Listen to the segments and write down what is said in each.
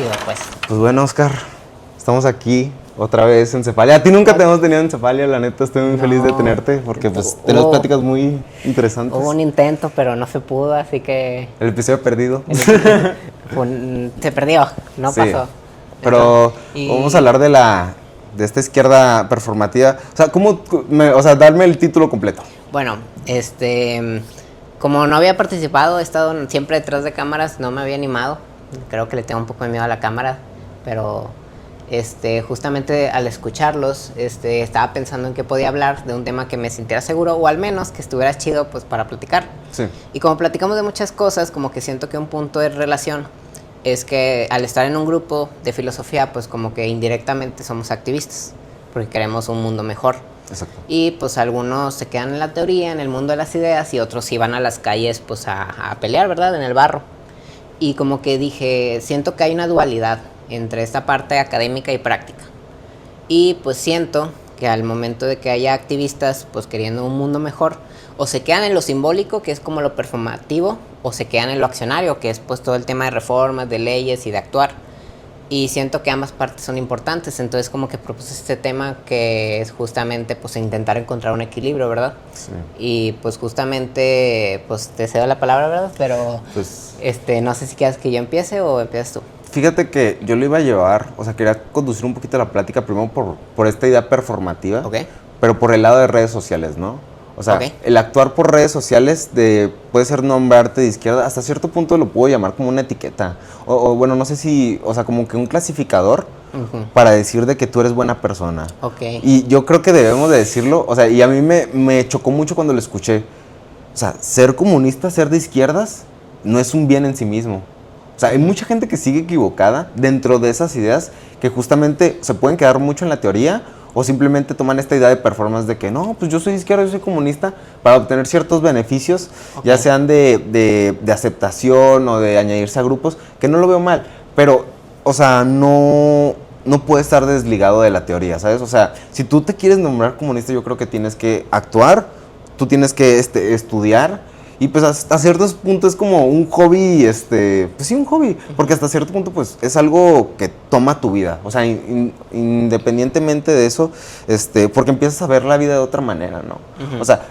chido, pues. Pues bueno, Oscar, estamos aquí otra vez en Cefalia. A ti nunca te hemos tenido en Cefalia, la neta, estoy muy feliz de tenerte porque pues tenemos pláticas muy interesantes. Hubo un intento, pero no se pudo, así que... El episodio perdido. Se perdió, no Sí, pasó. pero vamos a hablar de esta izquierda performativa. O sea, darme el título completo. Bueno, como no había participado, he estado siempre detrás de cámaras, no me había animado. Creo que le tengo un poco de miedo a la cámara, pero justamente al escucharlos, estaba pensando en que podía hablar de un tema que me sintiera seguro, o al menos que estuviera chido pues para platicar. Sí. Y como platicamos de muchas cosas, como que siento que un punto de relación es que al estar en un grupo de filosofía, pues como que indirectamente somos activistas, porque queremos un mundo mejor. Exacto. Y pues algunos se quedan en la teoría, en el mundo de las ideas, y otros sí van a las calles pues a pelear, ¿verdad? En el barro. Y como que dije, siento que hay una dualidad entre esta parte académica y práctica. Y pues siento que al momento de que haya activistas pues queriendo un mundo mejor, o se quedan en lo simbólico, que es como lo performativo, o se quedan en lo accionario, que es pues todo el tema de reformas, de leyes y de actuar. Y siento que ambas partes son importantes, entonces como que propuse este tema que es justamente pues intentar encontrar un equilibrio, ¿verdad? Sí. Y pues justamente pues te cedo la palabra, ¿verdad? Pero Pues, no sé si quieres que yo empiece o empiezas tú. fíjate que yo lo iba a llevar, o sea, quería conducir un poquito la plática primero por esta idea performativa, Ok. pero por el lado de redes sociales, ¿no? O sea, Ok. el actuar por redes sociales puede ser nombrarte de izquierda, hasta cierto punto lo puedo llamar como una etiqueta. O bueno, no sé si, o sea, como que un clasificador para decir de que tú eres buena persona. Ok. Y yo creo que debemos de decirlo, o sea, y a mí me chocó mucho cuando lo escuché. O sea, ser comunista, ser de izquierdas, no es un bien en sí mismo. O sea, hay mucha gente que sigue equivocada dentro de esas ideas que justamente se pueden quedar mucho en la teoría o simplemente toman esta idea de performance de que no, pues yo soy de izquierda, yo soy comunista para obtener ciertos beneficios, ya sean de aceptación o de añadirse a grupos, que no lo veo mal, pero, o sea, no puede estar desligado de la teoría, ¿sabes? O sea, si tú te quieres nombrar comunista, yo creo que tienes que actuar, tú tienes que estudiar. Y pues hasta ciertos puntos es como un hobby, pues sí, un hobby, porque hasta cierto punto pues es algo que toma tu vida, o sea, independientemente de eso, porque empiezas a ver la vida de otra manera, ¿no? O sea,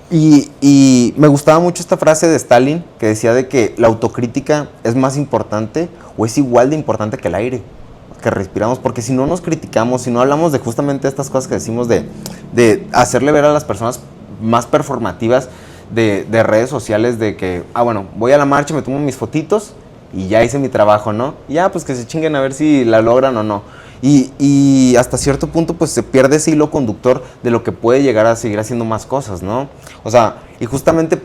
y me gustaba mucho esta frase de Stalin que decía de que la autocrítica es más importante o es igual de importante que el aire que respiramos, porque si no nos criticamos, si no hablamos de justamente estas cosas que decimos de hacerle ver a las personas más performativas, de redes sociales de que, bueno, voy a la marcha, me tomo mis fotitos y ya hice mi trabajo, ¿no? Y ya, pues que se chinguen a ver si la logran o no. Y hasta cierto punto, pues se pierde ese hilo conductor de lo que puede llegar a seguir haciendo más cosas, ¿no? O sea, y justamente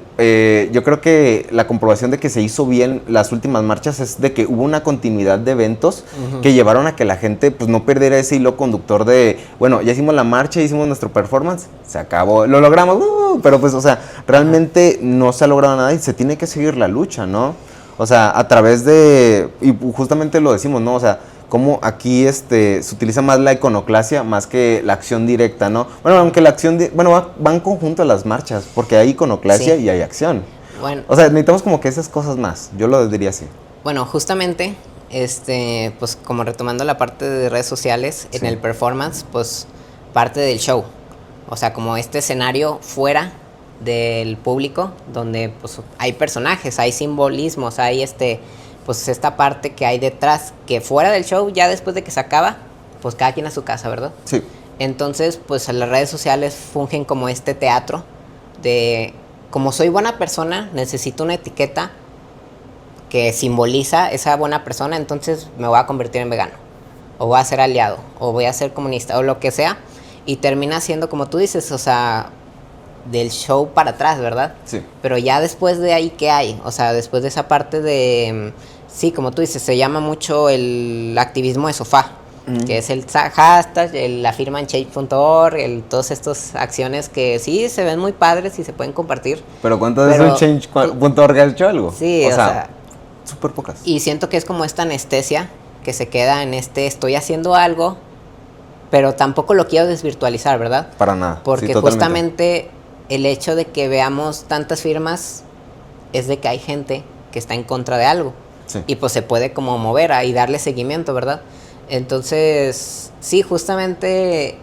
yo creo que la comprobación de que se hizo bien las últimas marchas es de que hubo una continuidad de eventos que llevaron a que la gente pues no perdiera ese hilo conductor de, bueno, ya hicimos la marcha, hicimos nuestro performance, se acabó, lo logramos, pero pues, o sea, realmente no se ha logrado nada y se tiene que seguir la lucha, ¿no? O sea, a través de, y justamente lo decimos, ¿no? O sea, como aquí se utiliza más la iconoclasia más que la acción directa, ¿no? Bueno, aunque la acción, va en conjunto a las marchas, porque hay iconoclasia y hay acción. Bueno. O sea, necesitamos como que esas cosas más, yo lo diría así. Bueno, justamente, pues como retomando la parte de redes sociales, en el performance, pues parte del show. O sea, como este escenario fuera del público, donde pues hay personajes, hay simbolismos, hay pues esta parte que hay detrás, que fuera del show, ya después de que se acaba, pues cada quien a su casa, ¿verdad? Sí. Entonces, pues las redes sociales fungen como este teatro de, como soy buena persona, necesito una etiqueta que simboliza esa buena persona, entonces me voy a convertir en vegano, o voy a ser aliado, o voy a ser comunista, o lo que sea, y termina siendo, como tú dices, o sea, del show para atrás, ¿verdad? Sí. Pero ya después de ahí, ¿qué hay? O sea, después de esa parte de, sí, como tú dices, se llama mucho el activismo de sofá, que es el hashtag, la firma en change.org, todas estas acciones que sí se ven muy padres y se pueden compartir. Pero ¿cuántas veces en change.org has hecho algo? Sí, o sea, súper pocas. Y siento que es como esta anestesia que se queda en estoy haciendo algo, pero tampoco lo quiero desvirtualizar, ¿verdad? Para nada. Porque sí, justamente el hecho de que veamos tantas firmas es de que hay gente que está en contra de algo. Sí. y pues se puede como mover y darle seguimiento, ¿verdad? Entonces, sí, justamente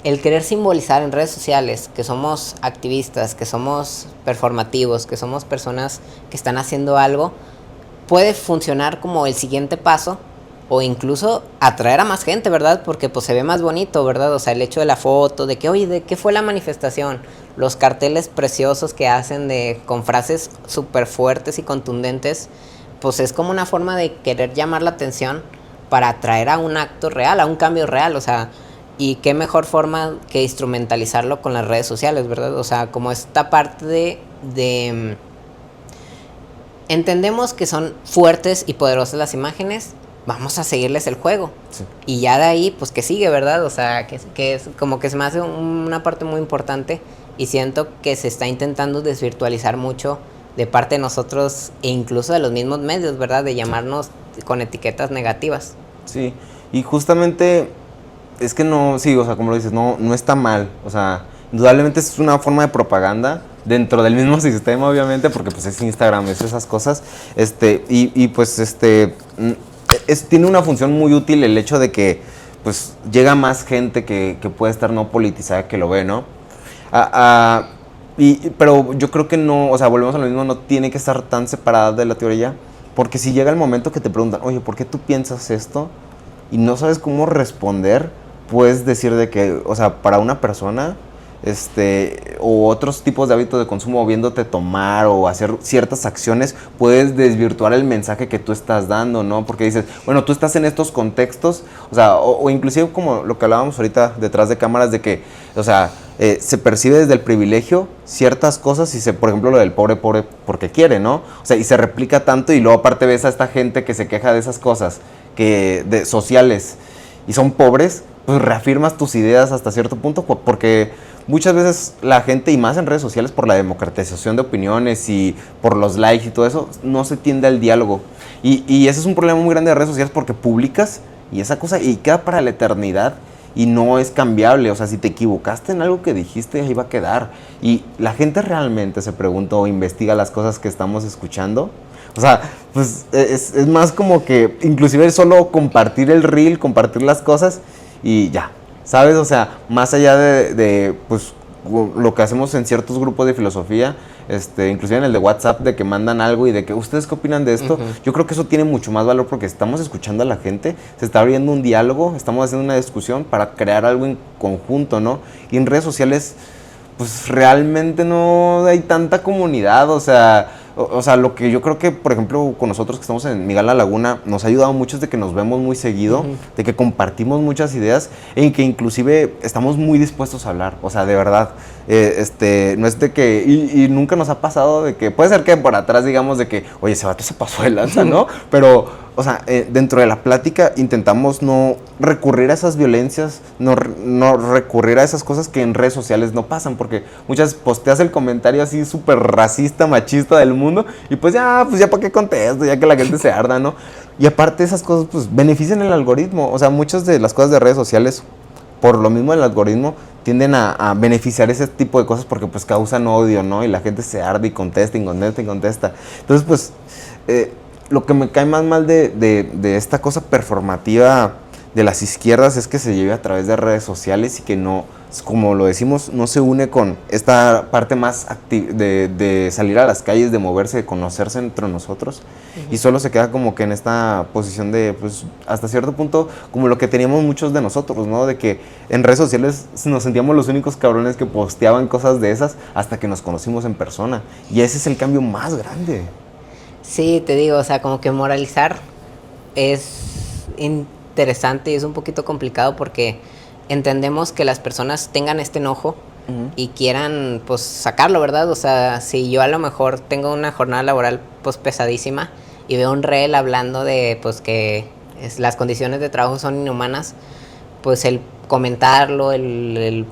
el querer simbolizar en redes sociales que somos activistas, que somos performativos, que somos personas que están haciendo algo, puede funcionar como el siguiente paso o incluso atraer a más gente, ¿verdad? Porque pues se ve más bonito, ¿verdad? O sea, el hecho de la foto, de que, oye, ¿de qué fue la manifestación? Los carteles preciosos que hacen con frases súper fuertes y contundentes, pues es como una forma de querer llamar la atención para atraer a un acto real, a un cambio real, o sea, y qué mejor forma que instrumentalizarlo con las redes sociales, ¿verdad? O sea, como esta parte de entendemos que son fuertes y poderosas las imágenes, vamos a seguirles el juego. Sí. Y ya de ahí, pues que sigue, ¿verdad? O sea, que es como que se me hace una parte muy importante y siento que se está intentando desvirtualizar mucho de parte de nosotros e incluso de los mismos medios, ¿verdad? De llamarnos con etiquetas negativas. Sí, y justamente es que no, sí, o sea, como lo dices, no está mal, o sea, indudablemente es una forma de propaganda dentro del mismo sistema, obviamente, porque pues es Instagram, es esas cosas, y pues tiene una función muy útil el hecho de que pues llega más gente que puede estar no politizada que lo ve, ¿no? Pero yo creo que no, o sea, volvemos a lo mismo, no tiene que estar tan separada de la teoría, porque si llega el momento que te preguntan, oye, ¿por qué tú piensas esto? Y no sabes cómo responder, puedes decir de que, o sea, para una persona, o otros tipos de hábitos de consumo, viéndote tomar o hacer ciertas acciones, puedes desvirtuar el mensaje que tú estás dando, ¿no? Porque dices, bueno, tú estás en estos contextos, o sea, o inclusive como lo que hablábamos ahorita detrás de cámaras, de que, o sea, se percibe desde el privilegio ciertas cosas y por ejemplo, lo del pobre porque quiere, ¿no? O sea, y se replica tanto y luego aparte ves a esta gente que se queja de esas cosas, sociales, y son pobres, pues reafirmas tus ideas hasta cierto punto, porque muchas veces la gente, y más en redes sociales, por la democratización de opiniones y por los likes y todo eso, no se tiende al diálogo. Y ese es un problema muy grande de redes sociales, porque publicas y esa cosa y queda para la eternidad y no es cambiable. O sea, si te equivocaste en algo que dijiste, ahí va a quedar. Y la gente realmente se pregunta o investiga las cosas que estamos escuchando. O sea, pues es más como que inclusive solo compartir el reel, compartir las cosas y ya, ¿sabes? O sea, más allá de pues lo que hacemos en ciertos grupos de filosofía, inclusive en el de WhatsApp, de que mandan algo y de que ustedes qué opinan de esto, yo creo que eso tiene mucho más valor porque estamos escuchando a la gente, se está abriendo un diálogo, estamos haciendo una discusión para crear algo en conjunto, ¿no? Y en redes sociales, pues realmente no hay tanta comunidad, o sea, lo que yo creo que, por ejemplo, con nosotros que estamos en Miguel La Laguna, nos ha ayudado mucho es de que nos vemos muy seguido, de que compartimos muchas ideas, en que inclusive estamos muy dispuestos a hablar, o sea, de verdad, no es de que, y nunca nos ha pasado de que, puede ser que por atrás digamos de que, oye, ese vato se pasó de lanza, ¿no? Pero, o sea, dentro de la plática intentamos no recurrir a esas violencias, no recurrir a esas cosas que en redes sociales no pasan, porque muchas posteas el comentario así súper racista, machista del mundo, y pues ya para qué contesto, ya que la gente se arda, ¿no? Y aparte esas cosas, pues, benefician el algoritmo, o sea, muchas de las cosas de redes sociales, por lo mismo el algoritmo, tienden a beneficiar ese tipo de cosas porque, pues, causan odio, ¿no? Y la gente se arde y contesta, y contesta, y contesta. Entonces, pues, lo que me cae más mal de esta cosa performativa de las izquierdas es que se lleve a través de redes sociales y que no, como lo decimos, no se une con esta parte más de salir a las calles, de moverse, de conocerse entre nosotros, y solo se queda como que en esta posición de, pues, hasta cierto punto, como lo que teníamos muchos de nosotros, ¿no? De que en redes sociales nos sentíamos los únicos cabrones que posteaban cosas de esas hasta que nos conocimos en persona, y ese es el cambio más grande. Sí, te digo, o sea, como que moralizar es interesante y es un poquito complicado porque entendemos que las personas tengan este enojo y quieran, pues, sacarlo, ¿verdad? O sea, si yo a lo mejor tengo una jornada laboral, pues, pesadísima y veo un reel hablando de, pues, que las condiciones de trabajo son inhumanas, pues el comentarlo, el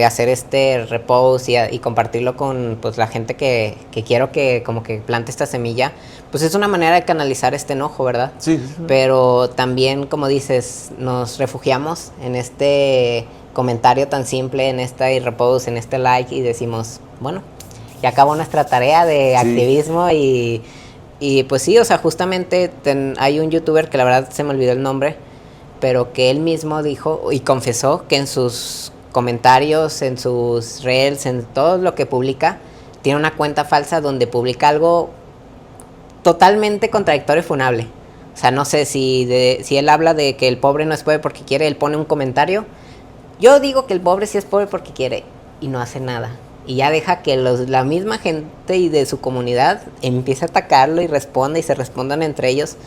hacer repost y compartirlo con, pues, la gente que quiero que como que plante esta semilla, pues es una manera de canalizar este enojo, ¿verdad? Sí. Pero también, como dices, nos refugiamos en este comentario tan simple, en este repost, en este like, y decimos, bueno, ya acabó nuestra tarea de activismo y Y pues sí, o sea, justamente hay un youtuber que la verdad se me olvidó el nombre, pero que él mismo dijo y confesó que en sus comentarios, en sus reels, en todo lo que publica, tiene una cuenta falsa donde publica algo totalmente contradictorio y funable. O sea, no sé si él habla de que el pobre no es pobre porque quiere, él pone un comentario. Yo digo que el pobre sí es pobre porque quiere y no hace nada. Y ya deja que la misma gente y de su comunidad empiece a atacarlo y responda y se respondan entre ellos.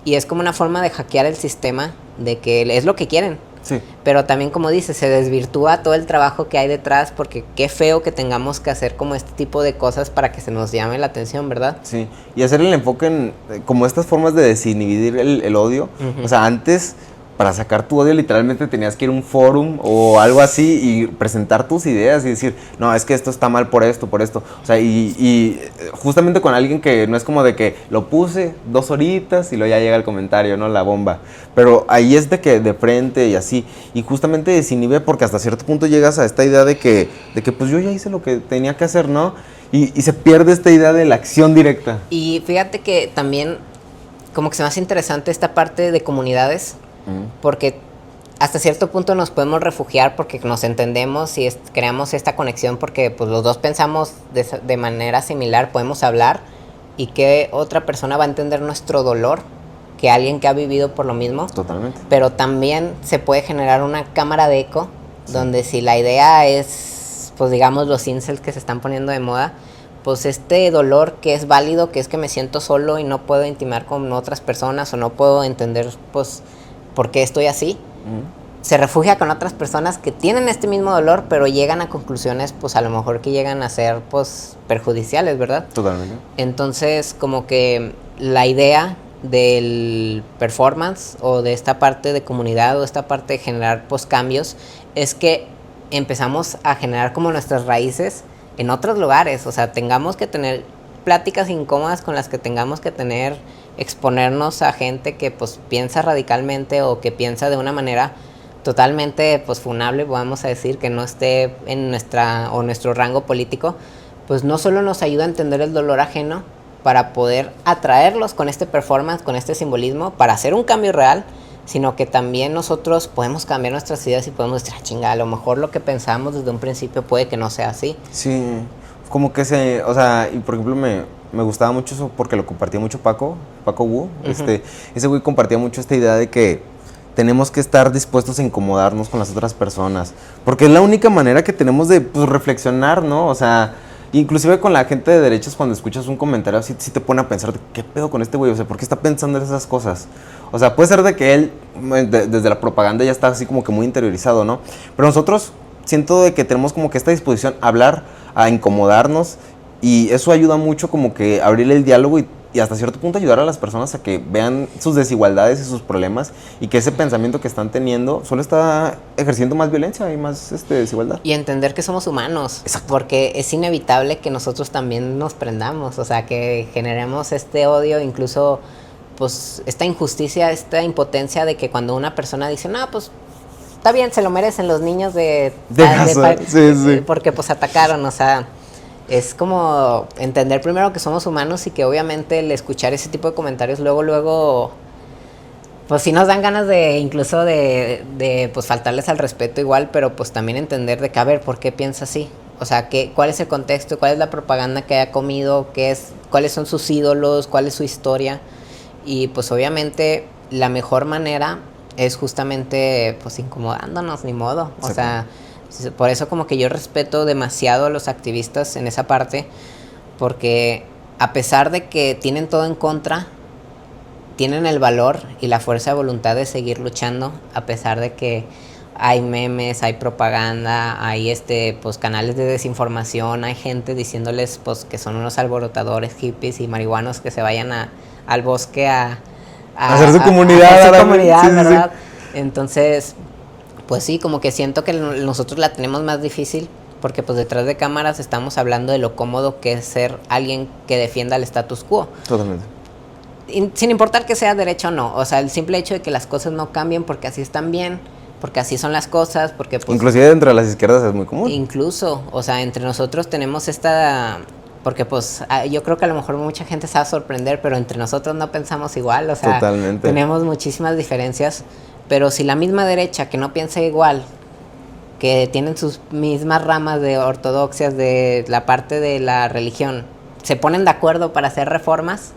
Y es como una forma de hackear el sistema de que es lo que quieren. Sí. Pero también, como dices, se desvirtúa todo el trabajo que hay detrás, porque qué feo que tengamos que hacer como este tipo de cosas para que se nos llame la atención, ¿verdad? Sí, y hacer el enfoque en como estas formas de desinhibir el odio. O sea, antes, para sacar tu odio, literalmente tenías que ir a un fórum o algo así y presentar tus ideas y decir, no, es que esto está mal por esto, por esto. O sea, y justamente con alguien que no es como de que lo puse 2 horitas y luego ya llega el comentario, ¿no? La bomba. Pero ahí es de que de frente y así. Y justamente desinhibe porque hasta cierto punto llegas a esta idea de que pues yo ya hice lo que tenía que hacer, ¿no? Y se pierde esta idea de la acción directa. Y fíjate que también como que se me hace interesante esta parte de comunidades, porque hasta cierto punto nos podemos refugiar porque nos entendemos y creamos esta conexión porque pues los dos pensamos de manera similar, podemos hablar y que otra persona va a entender nuestro dolor que alguien que ha vivido por lo mismo. Totalmente. Pero también se puede generar una cámara de eco, sí, donde si la idea es, pues digamos, los incels que se están poniendo de moda, pues este dolor que es válido, que es que me siento solo y no puedo intimar con otras personas o no puedo entender, pues, por qué estoy así, se refugia con otras personas que tienen este mismo dolor, pero llegan a conclusiones, pues, a lo mejor que llegan a ser, pues, perjudiciales, ¿verdad? Totalmente. Entonces, como que la idea del performance o de esta parte de comunidad o esta parte de generar pues cambios es que empezamos a generar como nuestras raíces en otros lugares, o sea, tengamos que tener pláticas incómodas con las que tengamos que tener, exponernos a gente que pues piensa radicalmente o que piensa de una manera totalmente pues funable, vamos a decir, que no esté en nuestro rango político, pues no solo nos ayuda a entender el dolor ajeno para poder atraerlos con este performance, con este simbolismo, para hacer un cambio real, sino que también nosotros podemos cambiar nuestras ideas y podemos decir, chinga, a lo mejor lo que pensamos desde un principio puede que no sea así. Sí, como que o sea, y por ejemplo me gustaba mucho eso porque lo compartía mucho Paco Wu, ese güey compartía mucho esta idea de que tenemos que estar dispuestos a incomodarnos con las otras personas, porque es la única manera que tenemos de pues, reflexionar, ¿no? O sea, inclusive con la gente de derechos, cuando escuchas un comentario así, sí te pone a pensar, ¿qué pedo con este güey? O sea, ¿por qué está pensando en esas cosas? O sea, puede ser de que él, desde la propaganda, ya está así como que muy interiorizado, ¿no? Pero nosotros siento de que tenemos como que esta disposición a hablar, a incomodarnos, y eso ayuda mucho como que abrir el diálogo y hasta cierto punto ayudar a las personas a que vean sus desigualdades y sus problemas y que ese pensamiento que están teniendo solo está ejerciendo más violencia y más desigualdad. Y entender que somos humanos. Exacto. Porque es inevitable que nosotros también nos prendamos, o sea, que generemos este odio, incluso pues esta injusticia, esta impotencia de que cuando una persona dice, no, pues está bien, se lo merecen los niños sí. porque pues atacaron, o sea, es como entender primero que somos humanos y que obviamente el escuchar ese tipo de comentarios luego, pues sí nos dan ganas de incluso de pues faltarles al respeto igual, pero pues también entender de que, a ver, ¿por qué piensa así? O sea, ¿cuál es el contexto? ¿Cuál es la propaganda que haya comido? ¿Cuáles son sus ídolos? ¿Cuál es su historia? Y pues obviamente la mejor manera es justamente pues incomodándonos, ni modo. O sea, por eso como que yo respeto demasiado a los activistas en esa parte, porque a pesar de que tienen todo en contra, tienen el valor y la fuerza de voluntad de seguir luchando, a pesar de que hay memes, hay propaganda, hay pues canales de desinformación, hay gente diciéndoles pues que son unos alborotadores hippies y marihuanos que se vayan al bosque a hacer su comunidad, sí, ¿verdad? Sí. Entonces, pues sí, como que siento que nosotros la tenemos más difícil porque pues detrás de cámaras estamos hablando de lo cómodo que es ser alguien que defienda el status quo. Totalmente. Sin importar que sea derecho o no, o sea, el simple hecho de que las cosas no cambien porque así están bien, porque así son las cosas, porque pues... Inclusive dentro de las izquierdas es muy común. Incluso, o sea, entre nosotros tenemos esta Porque pues yo creo que a lo mejor mucha gente se va a sorprender, pero entre nosotros no pensamos igual, o sea, totalmente. Tenemos muchísimas diferencias, pero si la misma derecha que no piensa igual, que tienen sus mismas ramas de ortodoxias de la parte de la religión, se ponen de acuerdo para hacer reformas,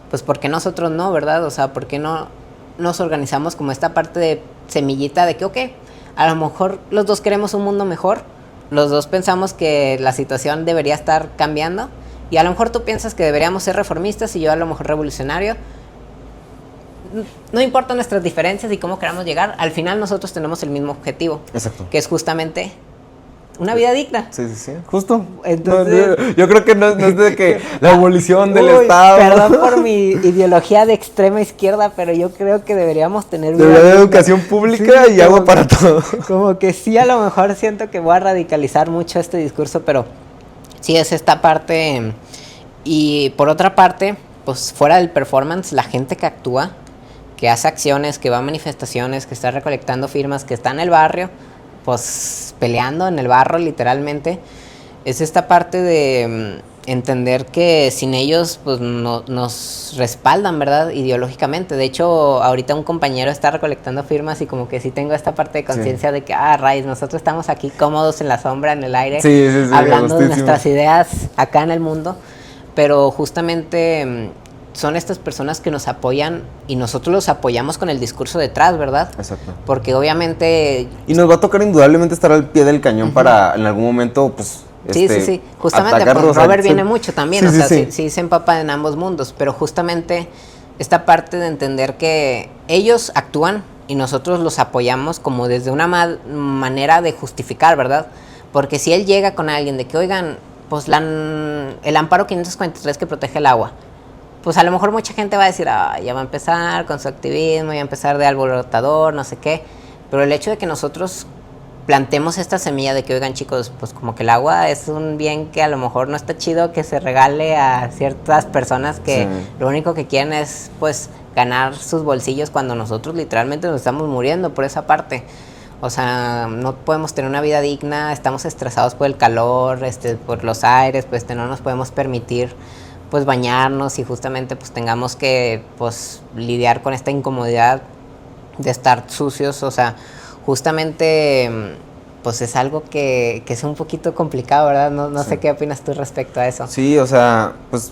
pues ¿por qué nosotros no, verdad? O sea, ¿por qué no nos organizamos como esta parte de semillita de que, ok, a lo mejor los dos queremos un mundo mejor, los dos pensamos que la situación debería estar cambiando, y a lo mejor tú piensas que deberíamos ser reformistas y yo a lo mejor revolucionario. No importan nuestras diferencias y cómo queramos llegar, al final nosotros tenemos el mismo objetivo. Exacto. Que es justamente una vida digna. Sí, justo. Entonces, no, yo creo que no es de que la abolición del Estado. Perdón por mi ideología de extrema izquierda, pero yo creo que deberíamos tener vida de educación pública, sí, y agua para todo. Como que sí, a lo mejor siento que voy a radicalizar mucho este discurso, pero sí es esta parte. Y por otra parte, pues fuera del performance, la gente que actúa, que hace acciones, que va a manifestaciones, que está recolectando firmas, que está en el barrio, pues peleando en el barro literalmente, es esta parte de entender que sin ellos pues nos respaldan, ¿verdad? Ideológicamente. De hecho, ahorita un compañero está recolectando firmas y como que sí tengo esta parte de conciencia de que, rayos, nosotros estamos aquí cómodos en la sombra, en el aire, hablando de nuestras ideas acá en el mundo, pero justamente son estas personas que nos apoyan y nosotros los apoyamos con el discurso detrás, ¿verdad? Exacto. Porque obviamente... Y nos va a tocar indudablemente estar al pie del cañón para en algún momento, pues... Sí. Justamente, pues, Robert viene mucho también, sí se empapa en ambos mundos, pero justamente esta parte de entender que ellos actúan y nosotros los apoyamos como desde una manera de justificar, ¿verdad? Porque si él llega con alguien de que, oigan, pues el amparo 543 que protege el agua, pues a lo mejor mucha gente va a decir, ya va a empezar con su activismo, ya va a empezar de alborotador, no sé qué. Pero el hecho de que nosotros plantemos esta semilla de que, oigan chicos, pues como que el agua es un bien que a lo mejor no está chido que se regale a ciertas personas que lo único que quieren es pues ganar sus bolsillos cuando nosotros literalmente nos estamos muriendo por esa parte. O sea, no podemos tener una vida digna, estamos estresados por el calor, por los aires, pues no nos podemos permitir pues bañarnos y justamente pues tengamos que pues lidiar con esta incomodidad de estar sucios. O sea, justamente pues es algo que es un poquito complicado, ¿verdad? No sé qué opinas tú respecto a eso. Sí, o sea, pues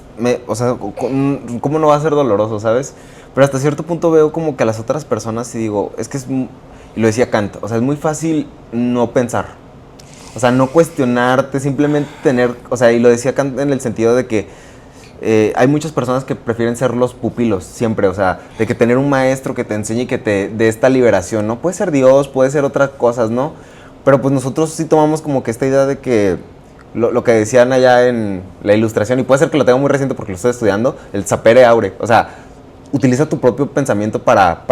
¿cómo no va a ser doloroso, sabes? Pero hasta cierto punto veo como que a las otras personas y digo, es que y lo decía Kant, o sea, es muy fácil no pensar. O sea, no cuestionarte, simplemente tener, o sea, y lo decía Kant en el sentido de que hay muchas personas que prefieren ser los pupilos siempre, o sea, de que tener un maestro que te enseñe y que te dé esta liberación, ¿no? Puede ser Dios, puede ser otras cosas, ¿no? Pero pues nosotros sí tomamos como que esta idea de que lo que decían allá en la Ilustración, y puede ser que lo tenga muy reciente porque lo estoy estudiando, el sapere aurea, o sea, utiliza tu propio pensamiento para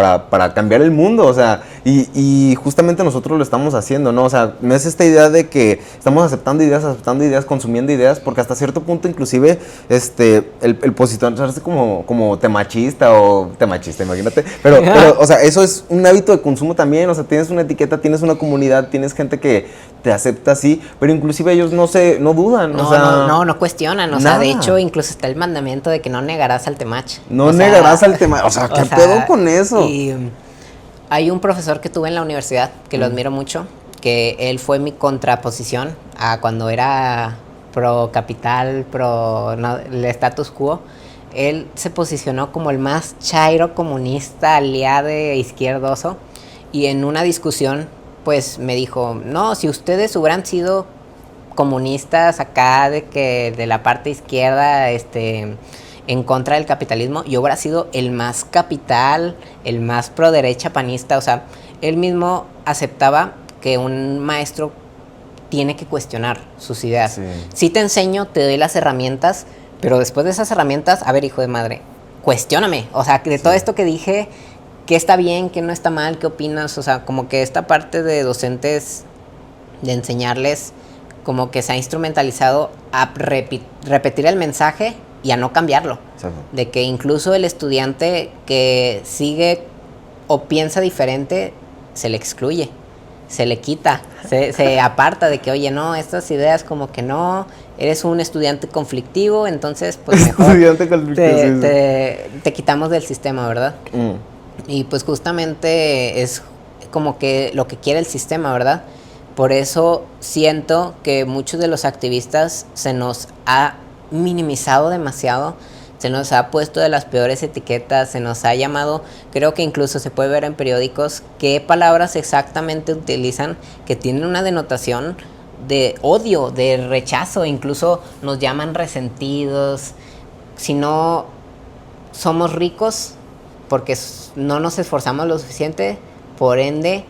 cambiar el mundo, o sea, y justamente nosotros lo estamos haciendo, ¿no? O sea, no es esta idea de que estamos aceptando ideas, consumiendo ideas, porque hasta cierto punto inclusive el posicionarse como temachista, imagínate, pero, o sea, eso es un hábito de consumo también, o sea, tienes una etiqueta, tienes una comunidad, tienes gente que te acepta así, pero inclusive ellos no dudan, no, o sea... No cuestionan, o sea, de hecho, incluso está el mandamiento de que no negarás al temach. No negarás al temach, o sea, ¿qué pedo con eso? Y hay un profesor que tuve en la universidad, que lo admiro mucho, que él fue mi contraposición a cuando era pro capital, el status quo. Él se posicionó como el más chairo comunista, aliado izquierdoso, y en una discusión pues me dijo, no, si ustedes hubieran sido comunistas acá de la parte izquierda, en contra del capitalismo, yo hubiera sido el más capital, el más pro derecha panista. O sea, él mismo aceptaba que un maestro tiene que cuestionar sus ideas. Sí te enseño, te doy las herramientas, pero después de esas herramientas, a ver, hijo de madre, cuestióname. O sea, de todo esto que dije, ¿qué está bien, qué no está mal, qué opinas? O sea, como que esta parte de docentes, de enseñarles, como que se ha instrumentalizado a repetir el mensaje y a no cambiarlo. De que incluso el estudiante que sigue o piensa diferente, se le excluye. se le quita, se aparta de que, oye, no, estas ideas como que no, eres un estudiante conflictivo, entonces pues mejor Estudiante conflictivo, te quitamos del sistema, ¿verdad? Y pues justamente es como que lo que quiere el sistema, ¿verdad? Por eso siento que muchos de los activistas se nos ha minimizado demasiado, se nos ha puesto de las peores etiquetas, se nos ha llamado, creo que incluso se puede ver en periódicos qué palabras exactamente utilizan que tienen una denotación de odio, de rechazo, incluso nos llaman resentidos, si no somos ricos porque no nos esforzamos lo suficiente, por ende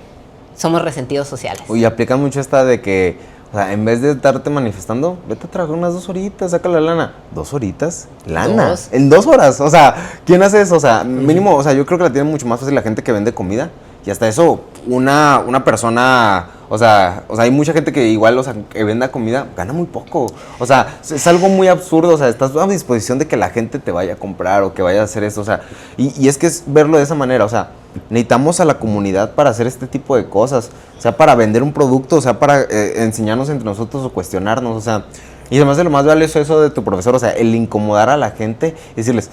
somos resentidos sociales. Y aplica mucho esta de que, o sea, en vez de estarte manifestando, vete a trabajar unas 2 horitas, saca la lana. 2 horitas, lana. En 2 horas. O sea, ¿quién hace eso? O sea, mínimo, o sea, yo creo que la tiene mucho más fácil la gente que vende comida. Y hasta eso, una persona, o sea, hay mucha gente que igual, o sea, que venda comida, gana muy poco. O sea, es algo muy absurdo. O sea, estás a disposición de que la gente te vaya a comprar o que vaya a hacer esto. O sea, y es que es verlo de esa manera. O sea, necesitamos a la comunidad para hacer este tipo de cosas. O sea, para vender un producto, o sea, para enseñarnos entre nosotros o cuestionarnos. O sea, y además de lo más valioso eso de tu profesor, o sea, el incomodar a la gente y decirles,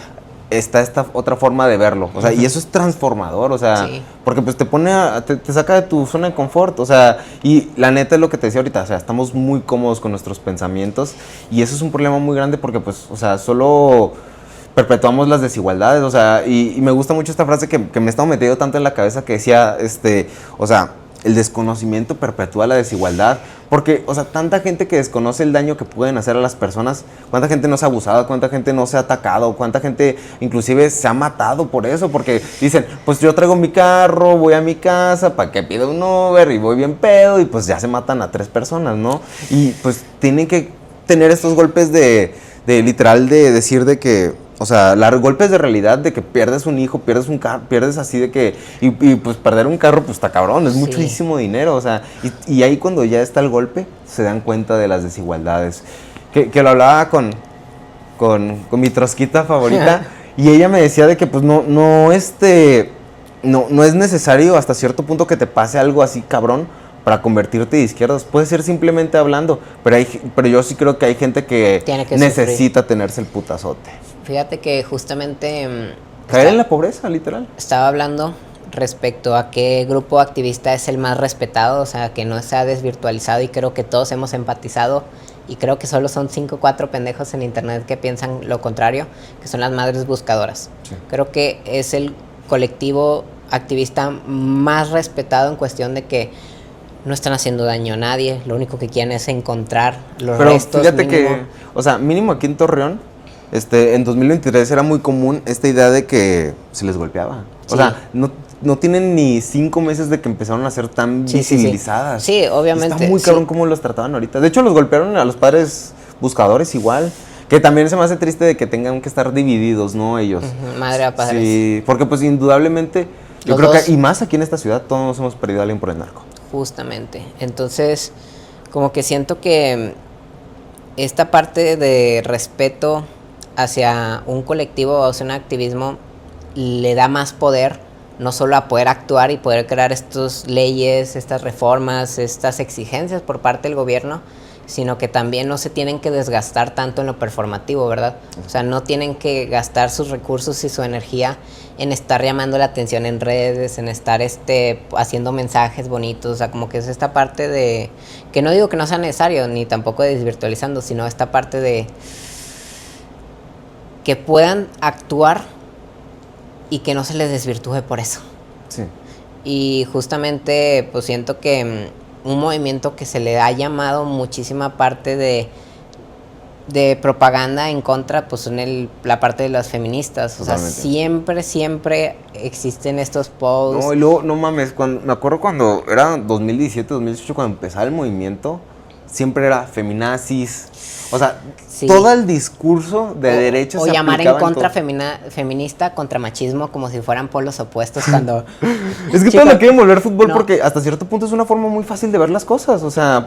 está esta otra forma de verlo, o sea, y eso es transformador, o sea, sí. Porque pues te pone, te saca de tu zona de confort, o sea, y la neta es lo que te decía ahorita, o sea, estamos muy cómodos con nuestros pensamientos y eso es un problema muy grande porque pues, o sea, solo perpetuamos las desigualdades, o sea, y me gusta mucho esta frase que me he estado metiendo tanto en la cabeza que decía, o sea, el desconocimiento perpetúa la desigualdad, porque, o sea, tanta gente que desconoce el daño que pueden hacer a las personas, cuánta gente no se ha abusado, cuánta gente no se ha atacado, cuánta gente inclusive se ha matado por eso, porque dicen, pues yo traigo mi carro, voy a mi casa, ¿para qué pido un Uber? Y voy bien pedo, y pues ya se matan a 3 personas, ¿no? Y pues tienen que tener estos golpes de literal, de decir de que, o sea, golpes de realidad de que pierdes un hijo, pierdes un carro, pierdes así de que... Y pues perder un carro, pues está cabrón, es muchísimo dinero, o sea... Y ahí cuando ya está el golpe, se dan cuenta de las desigualdades. Que lo hablaba con mi trotskista favorita, y ella me decía de que pues no es necesario hasta cierto punto que te pase algo así cabrón para convertirte de izquierdas. Puede ser simplemente hablando, pero yo sí creo que hay gente que necesita tenerse el putazote. Fíjate que justamente... caer en la pobreza, literal. Estaba hablando respecto a qué grupo activista es el más respetado, o sea, que no se ha desvirtualizado y creo que todos hemos empatizado y creo que solo son 5 o 4 pendejos en internet que piensan lo contrario, que son las madres buscadoras. Sí. Creo que es el colectivo activista más respetado en cuestión de que no están haciendo daño a nadie, lo único que quieren es encontrar los restos. Fíjate mínimo. Que, o sea, mínimo aquí en Torreón, en 2023 era muy común esta idea de que se les golpeaba. Sí. O sea, no tienen ni 5 meses de que empezaron a ser tan visibilizadas. Sí, obviamente. Está muy cabrón cómo los trataban ahorita. De hecho, los golpearon a los padres buscadores igual. Que también se me hace triste de que tengan que estar divididos, ¿no? Ellos. Madre a padres. Sí, porque pues indudablemente, yo creo que, y más aquí en esta ciudad, todos nos hemos perdido a alguien por el narco. Justamente. Entonces, como que siento que esta parte de respeto hacia un colectivo o hacia un activismo le da más poder, no solo a poder actuar y poder crear estas leyes, estas reformas, estas exigencias por parte del gobierno, sino que también no se tienen que desgastar tanto en lo performativo, ¿verdad? O sea, no tienen que gastar sus recursos y su energía en estar llamando la atención en redes, en estar haciendo mensajes bonitos, o sea, como que es esta parte de, que no digo que no sea necesario, ni tampoco desvirtualizando, sino esta parte de que puedan actuar y que no se les desvirtúe por eso. Sí. Y justamente, pues siento que un movimiento que se le ha llamado muchísima parte de propaganda en contra, pues son la parte de las feministas. O Totalmente. Sea, siempre existen estos posts. No, y luego, no mames, me acuerdo cuando era 2017, 2018, cuando empezaba el movimiento, siempre era feminazis. O sea, sí. Todo el discurso de derechos. O llamar en contra feminista contra machismo como si fueran polos opuestos cuando... Es que todo lo quieren volver fútbol porque hasta cierto punto es una forma muy fácil de ver las cosas. O sea,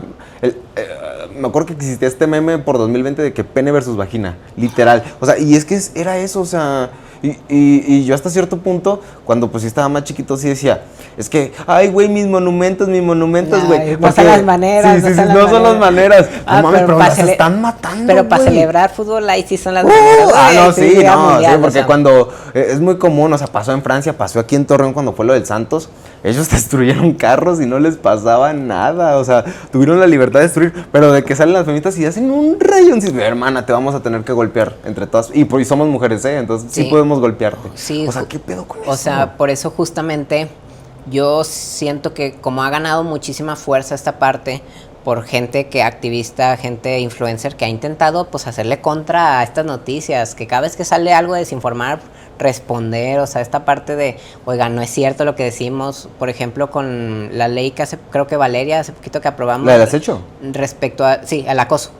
me acuerdo que existía este meme por 2020 de que pene versus vagina, literal. O sea, y es que era eso, o sea... Y yo hasta cierto punto, cuando pues sí estaba más chiquito, sí decía, es que, ay, güey, mis monumentos, güey. No son las maneras. Sí, no son las maneras. No mames, pero las cele- están matando, Pero para güey. celebrar fútbol, ahí sí son las maneras. No, Sí, sí, Día no, Mundial, sí, o porque sea, cuando es muy común, o sea, pasó en Francia, pasó aquí en Torreón cuando fue lo del Santos, ellos destruyeron carros y no les pasaba nada, o sea, tuvieron la libertad de destruir, pero de que salen las feministas y hacen un rayoncito, hermana, te vamos a tener que golpear entre todas, y pues somos mujeres, entonces sí podemos golpearte. Sí, o sea, ¿qué pedo con eso? O sea, por eso justamente yo siento que como ha ganado muchísima fuerza esta parte por gente que activista, gente influencer que ha intentado pues hacerle contra a estas noticias, que cada vez que sale algo de desinformar, responder, o sea, esta parte de, oiga, no es cierto lo que decimos, por ejemplo, con la ley que hace, creo que Valeria, hace poquito que aprobamos. ¿La del acecho? Respecto a, sí, al acoso.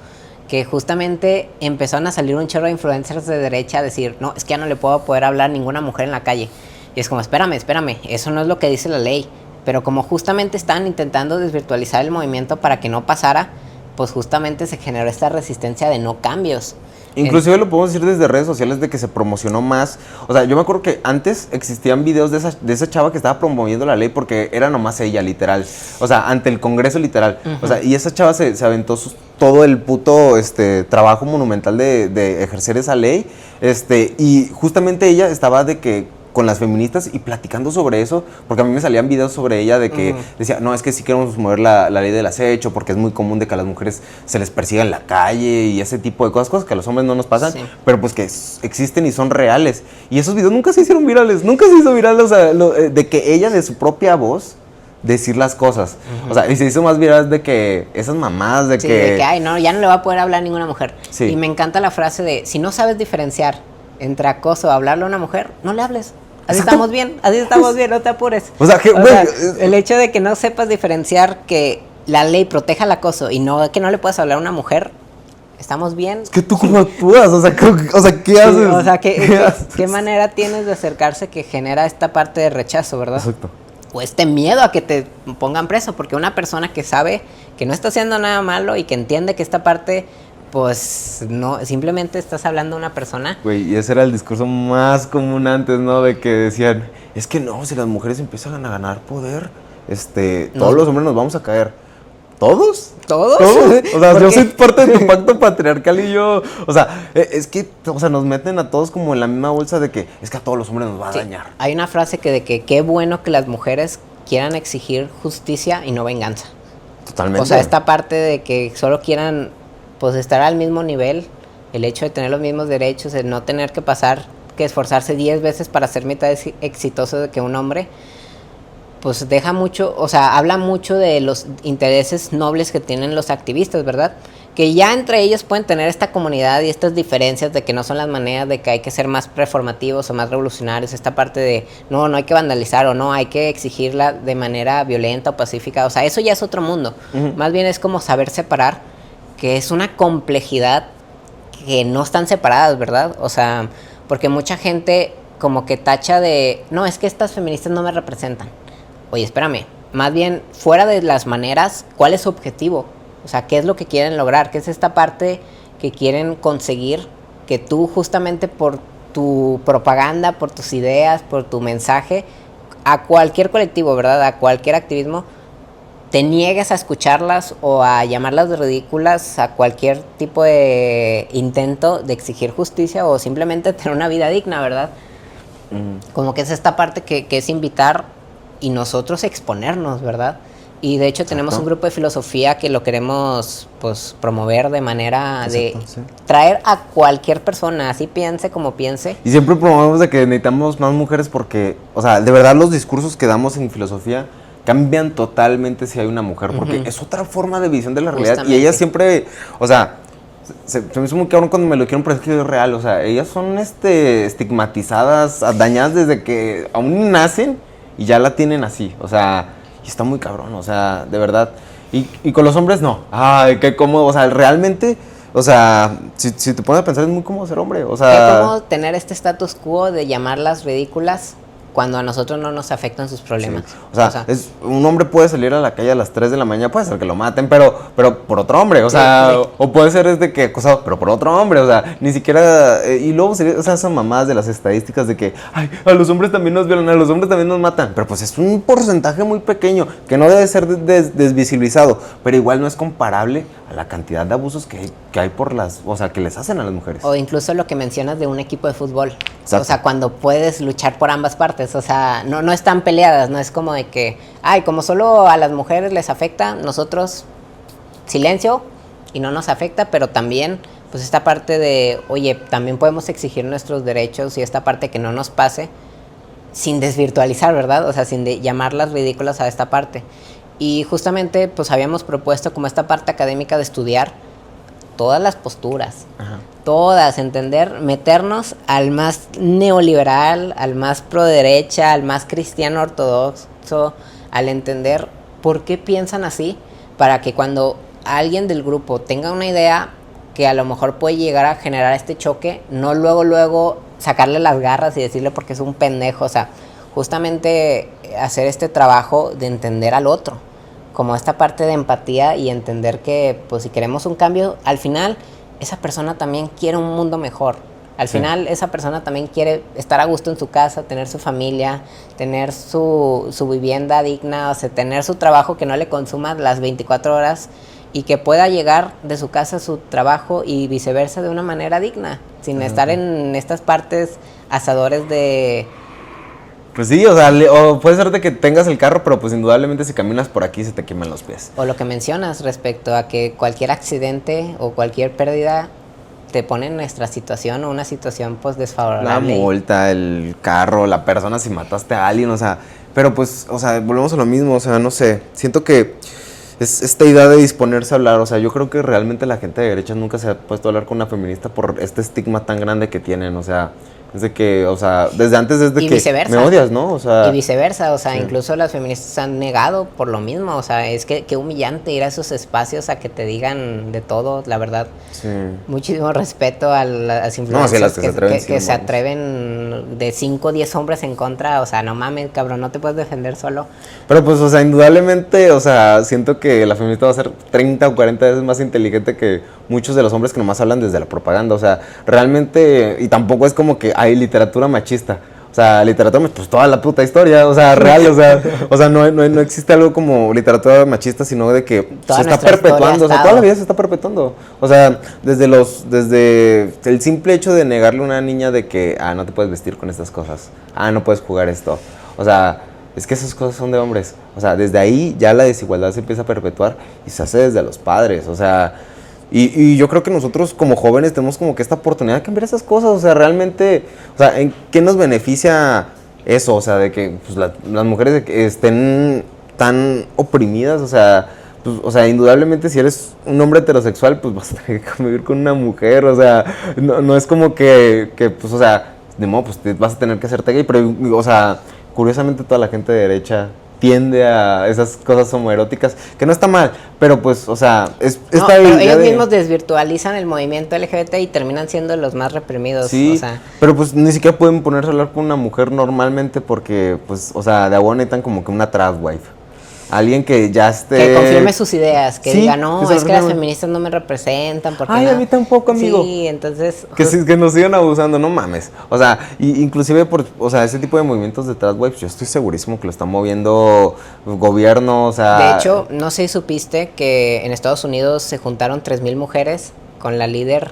Que justamente empezaron a salir un chorro de influencers de derecha a decir, no, es que ya no le puedo poder hablar a ninguna mujer en la calle. Y es como, espérame, eso no es lo que dice la ley. Pero como justamente estaban intentando desvirtualizar el movimiento para que no pasara, pues justamente se generó esta resistencia de no cambios. Inclusive lo podemos decir desde redes sociales de que se promocionó más. O sea, yo me acuerdo que antes existían videos de esa chava que estaba promoviendo la ley porque era nomás ella, literal. O sea, ante el Congreso, literal. O sea, y esa chava se aventó todo el puto trabajo monumental de ejercer esa ley. Y justamente ella estaba de que con las feministas y platicando sobre eso, porque a mí me salían videos sobre ella de que decía, no, es que sí queremos mover la ley del acecho, porque es muy común de que a las mujeres se les persiga en la calle y ese tipo de cosas que a los hombres no nos pasan, pero pues que existen y son reales. Y esos videos nunca se hicieron virales, nunca se hizo viral, o sea, de que ella de su propia voz decir las cosas. O sea, y se hizo más viral de que esas mamadas de que... de que, ay, no, ya no le va a poder hablar a ninguna mujer. Sí. Y me encanta la frase de, si no sabes diferenciar entre acoso o hablarle a una mujer, no le hables. Así estamos bien, no te apures. O sea, el hecho de que no sepas diferenciar que la ley proteja el acoso y no que no le puedas hablar a una mujer, estamos bien. Es que tú cómo actúas, o sea, ¿qué haces? O sea, ¿qué manera tienes de acercarse que genera esta parte de rechazo, verdad? Exacto. O este miedo a que te pongan preso, porque una persona que sabe que no está haciendo nada malo y que entiende que esta parte... pues no, simplemente estás hablando a una persona. Güey, y ese era el discurso más común antes, ¿no? De que decían, es que no, si las mujeres empiezan a ganar poder, todos los hombres nos vamos a caer. ¿Todos? ¿Todos? O sea, yo soy parte de tu pacto patriarcal y yo, o sea, es que, o sea, nos meten a todos como en la misma bolsa de que es que a todos los hombres nos va a dañar. Hay una frase de que qué bueno que las mujeres quieran exigir justicia y no venganza. Totalmente. O sea, esta parte de que solo quieran pues estar al mismo nivel, el hecho de tener los mismos derechos, el no tener que esforzarse 10 veces para ser mitad exitoso de que un hombre, pues deja mucho, o sea, habla mucho de los intereses nobles que tienen los activistas, ¿verdad? Que ya entre ellos pueden tener esta comunidad y estas diferencias de que no son las maneras de que hay que ser más reformativos o más revolucionarios, esta parte de no hay que vandalizar o no hay que exigirla de manera violenta o pacífica, o sea, eso ya es otro mundo. Más bien es como saber separar, que es una complejidad que no están separadas, ¿verdad? O sea, porque mucha gente como que tacha de, no, es que estas feministas no me representan. Oye, espérame, más bien, fuera de las maneras, ¿cuál es su objetivo? O sea, ¿qué es lo que quieren lograr? ¿Qué es esta parte que quieren conseguir? Que tú justamente por tu propaganda, por tus ideas, por tu mensaje, a cualquier colectivo, ¿verdad? A cualquier activismo, te niegues a escucharlas o a llamarlas ridículas a cualquier tipo de intento de exigir justicia o simplemente tener una vida digna, ¿verdad? Como que es esta parte que es invitar y nosotros exponernos, ¿verdad? Y de hecho tenemos un grupo de filosofía que lo queremos pues promover de manera de traer a cualquier persona, así piense como piense. Y siempre promovemos de que necesitamos más mujeres porque, o sea, de verdad los discursos que damos en filosofía cambian totalmente si hay una mujer, porque es otra forma de visión de la realidad. Justamente. Y ellas siempre, o sea, se me hizo muy cabrón cuando me lo dijeron, pero es que es real, o sea, ellas son estigmatizadas, dañadas desde que aún nacen y ya la tienen así, o sea, y está muy cabrón, o sea, de verdad. Y con los hombres no, ay, qué cómodo, o sea, realmente, o sea, si te pones a pensar es muy cómodo ser hombre, o sea. Es como tener este status quo de llamarlas ridículas cuando a nosotros no nos afectan sus problemas. Sí. O sea, un hombre puede salir a la calle a las 3 de la mañana, puede ser que lo maten, pero por otro hombre, o sea, sí. O puede ser que acosado, pero por otro hombre, o sea, ni siquiera, y luego, o sea, esas mamadas de las estadísticas de que, ay, a los hombres también nos violan, a los hombres también nos matan, pero pues es un porcentaje muy pequeño, que no debe ser desvisibilizado, pero igual no es comparable a la cantidad de abusos que hay por o sea, que les hacen a las mujeres. O incluso lo que mencionas de un equipo de fútbol. Exacto. O sea, cuando puedes luchar por ambas partes, o sea, no están peleadas, no es como de que, ay, como solo a las mujeres les afecta, nosotros silencio y no nos afecta, pero también, pues esta parte de, oye, también podemos exigir nuestros derechos y esta parte que no nos pase sin desvirtualizar, ¿verdad? O sea, sin llamarlas ridículas a esta parte. Y justamente, pues habíamos propuesto como esta parte académica de estudiar todas las posturas, todas, entender, meternos al más neoliberal, al más pro derecha, al más cristiano ortodoxo, al entender por qué piensan así, para que cuando alguien del grupo tenga una idea que a lo mejor puede llegar a generar este choque, no luego sacarle las garras y decirle porque es un pendejo, o sea, justamente hacer este trabajo de entender al otro, como esta parte de empatía y entender que, pues, si queremos un cambio, al final, esa persona también quiere un mundo mejor. Al final, esa persona también quiere estar a gusto en su casa, tener su familia, tener su vivienda digna, o sea, tener su trabajo que no le consuma las 24 horas y que pueda llegar de su casa a su trabajo y viceversa de una manera digna, sin estar en estas partes asadores de... Pues sí, o sea, o puede ser de que tengas el carro, pero pues indudablemente si caminas por aquí se te queman los pies. O lo que mencionas respecto a que cualquier accidente o cualquier pérdida te pone en nuestra situación o una situación pues desfavorable. La multa, el carro, la persona si mataste a alguien, o sea, pero pues, o sea, volvemos a lo mismo, o sea, no sé, siento que es esta idea de disponerse a hablar, o sea, yo creo que realmente la gente de derecha nunca se ha puesto a hablar con una feminista por este estigma tan grande que tienen, o sea... Es de que, o sea, desde antes es de que viceversa. Me odias, ¿no? O sea, y viceversa, o sea, sí. Incluso las feministas han negado por lo mismo, o sea, es que qué humillante ir a esos espacios a que te digan de todo, la verdad. Sí. Muchísimo respeto a las influencias las que se atreven de 5 o 10 hombres en contra, o sea, no mames, cabrón, no te puedes defender solo. Pero pues, o sea, indudablemente, o sea, siento que la feminista va a ser 30 o 40 veces más inteligente que muchos de los hombres que nomás hablan desde la propaganda, o sea, realmente, y tampoco es como que hay literatura machista. O sea, literatura, pues toda la puta historia, o sea, real, o sea, no existe algo como literatura machista, sino de que se está perpetuando, o sea, toda la vida se está perpetuando. O sea, desde el simple hecho de negarle a una niña de que, no te puedes vestir con estas cosas, no puedes jugar esto. O sea, es que esas cosas son de hombres. O sea, desde ahí ya la desigualdad se empieza a perpetuar y se hace desde los padres, o sea... Y yo creo que nosotros como jóvenes tenemos como que esta oportunidad de cambiar esas cosas, o sea, realmente, o sea, ¿en qué nos beneficia eso? O sea, de que pues, las mujeres estén tan oprimidas, o sea, pues, indudablemente si eres un hombre heterosexual, pues vas a tener que convivir con una mujer, o sea, no es como que pues, o sea, de modo, pues te vas a tener que hacerte gay, pero, o sea, curiosamente toda la gente de derecha tiende a esas cosas homoeróticas, que no está mal, pero pues, o sea, pero ellos mismos desvirtualizan el movimiento LGBT y terminan siendo los más reprimidos. Sí, o sea, pero pues ni siquiera pueden ponerse a hablar con una mujer normalmente porque, pues, o sea, de agua necesitan como que una trad wife. Alguien que ya esté... Que confirme sus ideas, que diga, no, que es que las feministas no me representan. Porque a mí tampoco, amigo. Sí, entonces... Que nos sigan abusando, no mames. O sea, inclusive por, o sea, ese tipo de movimientos de trad wives, yo estoy segurísimo que lo están moviendo gobierno, o sea... De hecho, no sé si supiste que en Estados Unidos se juntaron 3,000 mujeres con la líder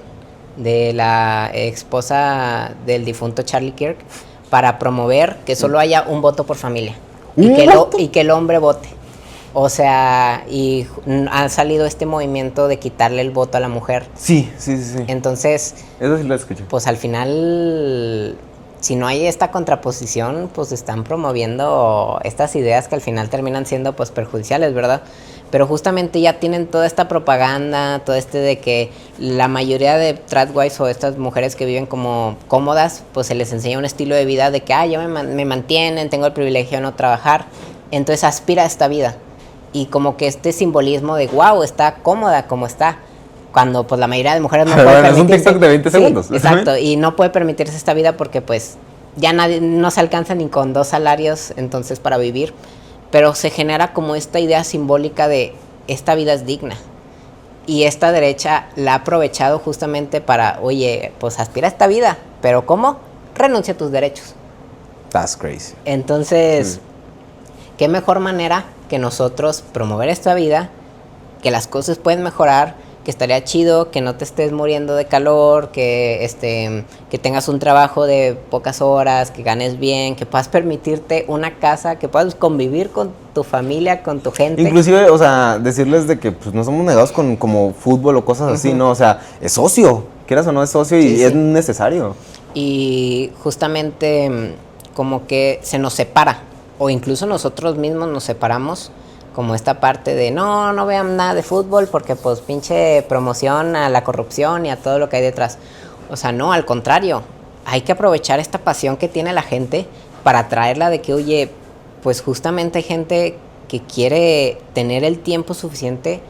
de la esposa del difunto Charlie Kirk para promover que solo haya un voto por familia y que el hombre vote. O sea, y ha salido este movimiento de quitarle el voto a la mujer. Sí. Entonces, eso sí lo escuché. Pues al final, si no hay esta contraposición, pues están promoviendo estas ideas que al final terminan siendo pues perjudiciales, ¿verdad? Pero justamente ya tienen toda esta propaganda, todo de que la mayoría de tradwives o estas mujeres que viven como cómodas, pues se les enseña un estilo de vida de que, ya me mantienen, tengo el privilegio de no trabajar, entonces aspira a esta vida. Y como que este simbolismo de, wow, está cómoda como está, cuando pues la mayoría de mujeres no puede permitirse. Es un TikTok de 20 segundos. Exacto, y no puede permitirse esta vida porque pues ya nadie, no se alcanza ni con 2 salarios entonces para vivir, pero se genera como esta idea simbólica de esta vida es digna. Y esta derecha la ha aprovechado justamente para, oye, pues aspira a esta vida, pero ¿cómo? Renuncia a tus derechos. That's crazy. Entonces, ¿qué mejor manera que nosotros promover esta vida, que las cosas pueden mejorar, que estaría chido que no te estés muriendo de calor, que tengas un trabajo de pocas horas, que ganes bien, que puedas permitirte una casa, que puedas convivir con tu familia, con tu gente? Inclusive, o sea, decirles de que pues no somos negados con como fútbol o cosas así, ¿no? O sea, es socio, quieras o no es socio y es necesario. Y justamente como que se nos separa, o incluso nosotros mismos nos separamos, como esta parte de no vean nada de fútbol porque pues pinche promoción a la corrupción y a todo lo que hay detrás. O sea, no, al contrario, hay que aprovechar esta pasión que tiene la gente para traerla de que, oye, pues justamente hay gente que quiere tener el tiempo suficiente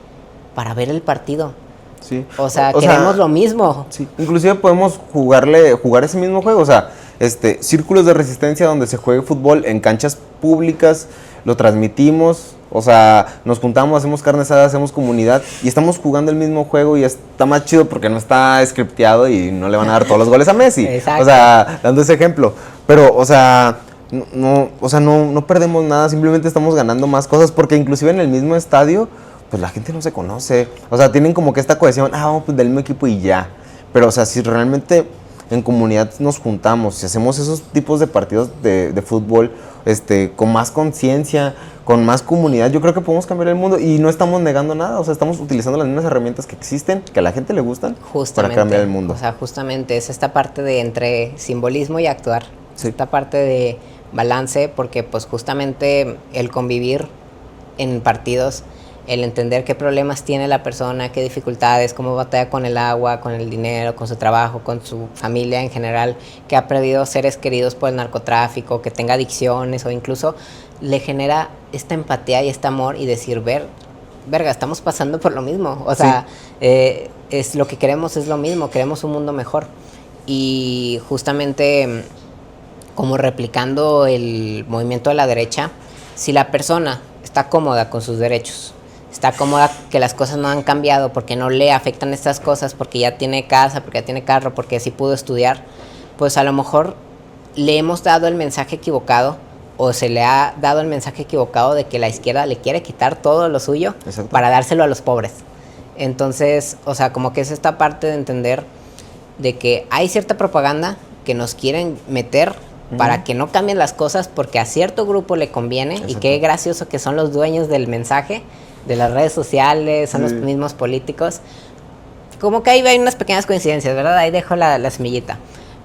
para ver el partido. Sí. O sea, queremos lo mismo. Sí. Inclusive podemos jugar ese mismo juego, o sea, círculos de resistencia donde se juegue fútbol en canchas públicas, lo transmitimos, o sea, nos juntamos, hacemos carne asada, hacemos comunidad y estamos jugando el mismo juego y está más chido porque no está scripteado y no le van a dar todos los goles a Messi. Exacto. O sea, dando ese ejemplo. Pero, o sea, no perdemos nada, simplemente estamos ganando más cosas porque inclusive en el mismo estadio, pues la gente no se conoce. O sea, tienen como que esta cohesión, vamos pues del mismo equipo y ya. Pero, o sea, si realmente en comunidad nos juntamos, si hacemos esos tipos de partidos de fútbol, con más conciencia, con más comunidad, yo creo que podemos cambiar el mundo y no estamos negando nada, o sea, estamos utilizando las mismas herramientas que existen, que a la gente le gustan, justamente, para cambiar el mundo. O sea, justamente es esta parte de entre simbolismo y actuar, Sí. esta parte de balance, porque pues justamente el convivir en partidos, el entender qué problemas tiene la persona, qué dificultades, cómo batalla con el agua, con el dinero, con su trabajo, con su familia en general, que ha perdido seres queridos por el narcotráfico, que tenga adicciones o incluso le genera esta empatía y este amor y decir, verga, estamos pasando por lo mismo. O sea, es lo que queremos es lo mismo, queremos un mundo mejor. Y justamente como replicando el movimiento de la derecha, si la persona está cómoda con sus derechos, está cómoda que las cosas no han cambiado porque no le afectan estas cosas, porque ya tiene casa, porque ya tiene carro, porque sí pudo estudiar, pues a lo mejor le hemos dado el mensaje equivocado o se le ha dado el mensaje equivocado de que la izquierda le quiere quitar todo lo suyo. Exacto. Para dárselo a los pobres. Entonces, o sea, como que es esta parte de entender de que hay cierta propaganda que nos quieren meter para que no cambien las cosas porque a cierto grupo le conviene. Exacto. Y qué gracioso que son los dueños del mensaje, de las redes sociales, son los mismos políticos. Como que ahí hay unas pequeñas coincidencias, ¿verdad? Ahí dejo la semillita.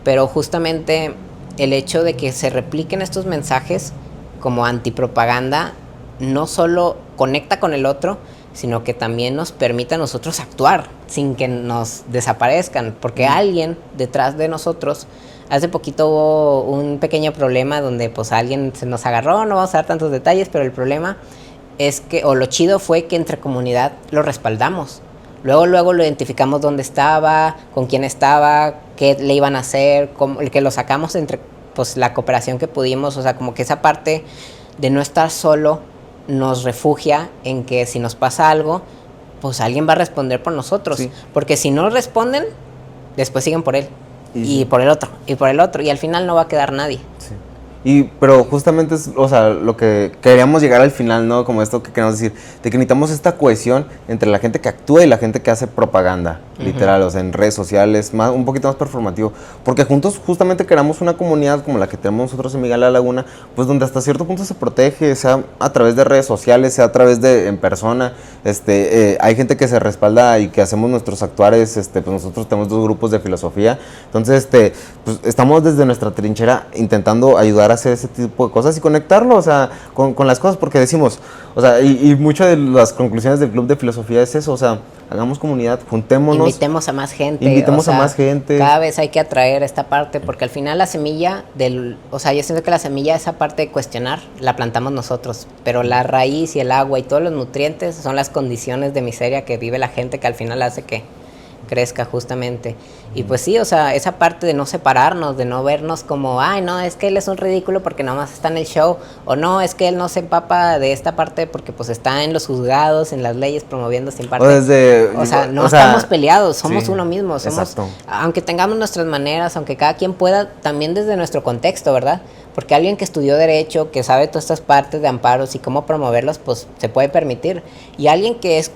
Pero justamente el hecho de que se repliquen estos mensajes como antipropaganda no solo conecta con el otro, sino que también nos permite a nosotros actuar sin que nos desaparezcan, porque alguien detrás de nosotros, hace poquito hubo un pequeño problema donde pues alguien se nos agarró, no vamos a dar tantos detalles, pero el problema es que, o lo chido fue que entre comunidad lo respaldamos. Luego lo identificamos dónde estaba, con quién estaba, qué le iban a hacer, el que lo sacamos entre pues la cooperación que pudimos, o sea, como que esa parte de no estar solo nos refugia en que si nos pasa algo, pues alguien va a responder por nosotros. Sí. Porque si no responden, después siguen por él, y por el otro, y al final no va a quedar nadie. Sí. Pero justamente es, o sea, lo que queríamos llegar al final, ¿no? Como esto que queremos decir, de que necesitamos esta cohesión entre la gente que actúa y la gente que hace propaganda, literal, o sea, en redes sociales, un poquito más performativo, porque juntos justamente creamos una comunidad como la que tenemos nosotros en Miguel de la Laguna, pues donde hasta cierto punto se protege, sea a través de redes sociales, sea a través de en persona, hay gente que se respalda y que hacemos nuestros actuares, pues nosotros tenemos 2 grupos de filosofía, entonces, pues estamos desde nuestra trinchera intentando ayudar a hacer ese tipo de cosas y conectarlo, o sea, con las cosas, porque decimos, o sea, y muchas de las conclusiones del club de filosofía es eso, o sea, hagamos comunidad, juntémonos. Invitemos a más gente. Invitemos a más gente. Cada vez hay que atraer esta parte, porque al final la semilla o sea, yo siento que la semilla, esa parte de cuestionar, la plantamos nosotros, pero la raíz y el agua y todos los nutrientes son las condiciones de miseria que vive la gente, que al final hace que crezca justamente. Y pues sí, o sea, esa parte de no separarnos, de no vernos como, ay, no, es que él es un ridículo porque nomás está en el show, o no, es que él no se empapa de esta parte porque pues está en los juzgados, en las leyes, promoviendo esta parte. O sea, no estamos peleados, somos uno mismo, somos, aunque tengamos nuestras maneras, aunque cada quien pueda, también desde nuestro contexto, ¿verdad? Porque alguien que estudió Derecho, que sabe todas estas partes de amparos y cómo promoverlos, pues se puede permitir. Y alguien que es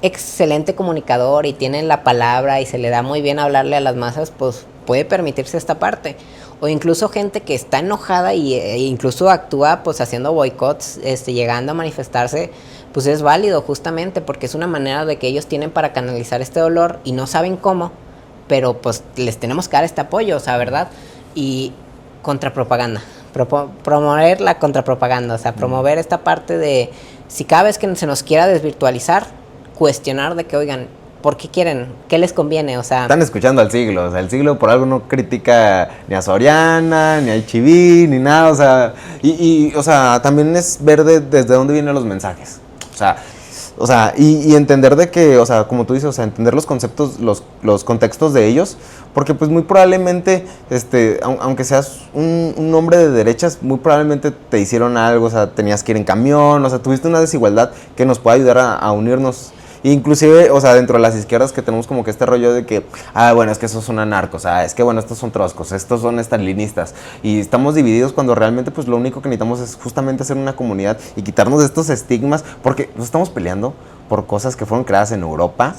excelente comunicador y tiene la palabra y se le da muy bien hablarle a las masas, pues puede permitirse esta parte. O incluso gente que está enojada e incluso actúa pues haciendo boicots, llegando a manifestarse, pues es válido justamente porque es una manera de que ellos tienen para canalizar este dolor y no saben cómo, pero pues les tenemos que dar este apoyo, o sea, ¿verdad? Y contrapropaganda, promover la contrapropaganda, o sea, promover esta parte de, si cada vez que se nos quiera desvirtualizar, cuestionar de que, oigan, ¿por qué quieren? ¿Qué les conviene? O sea, están escuchando al Siglo, o sea, el Siglo por algo no critica ni a Soriana, ni a Chiví, ni nada, o sea, o sea, también es ver desde dónde vienen los mensajes, o sea, y entender de que, o sea, como tú dices, o sea, entender los conceptos, los contextos de ellos, porque pues muy probablemente, aunque seas un hombre de derechas, muy probablemente te hicieron algo, o sea, tenías que ir en camión, o sea, tuviste una desigualdad que nos puede ayudar a unirnos. Inclusive, o sea, dentro de las izquierdas que tenemos como que este rollo de que, bueno, es que esos son anarcos, es que bueno, estos son trotskos, estos son estalinistas, y estamos divididos cuando realmente pues lo único que necesitamos es justamente hacer una comunidad y quitarnos de estos estigmas, porque nos estamos peleando por cosas que fueron creadas en Europa,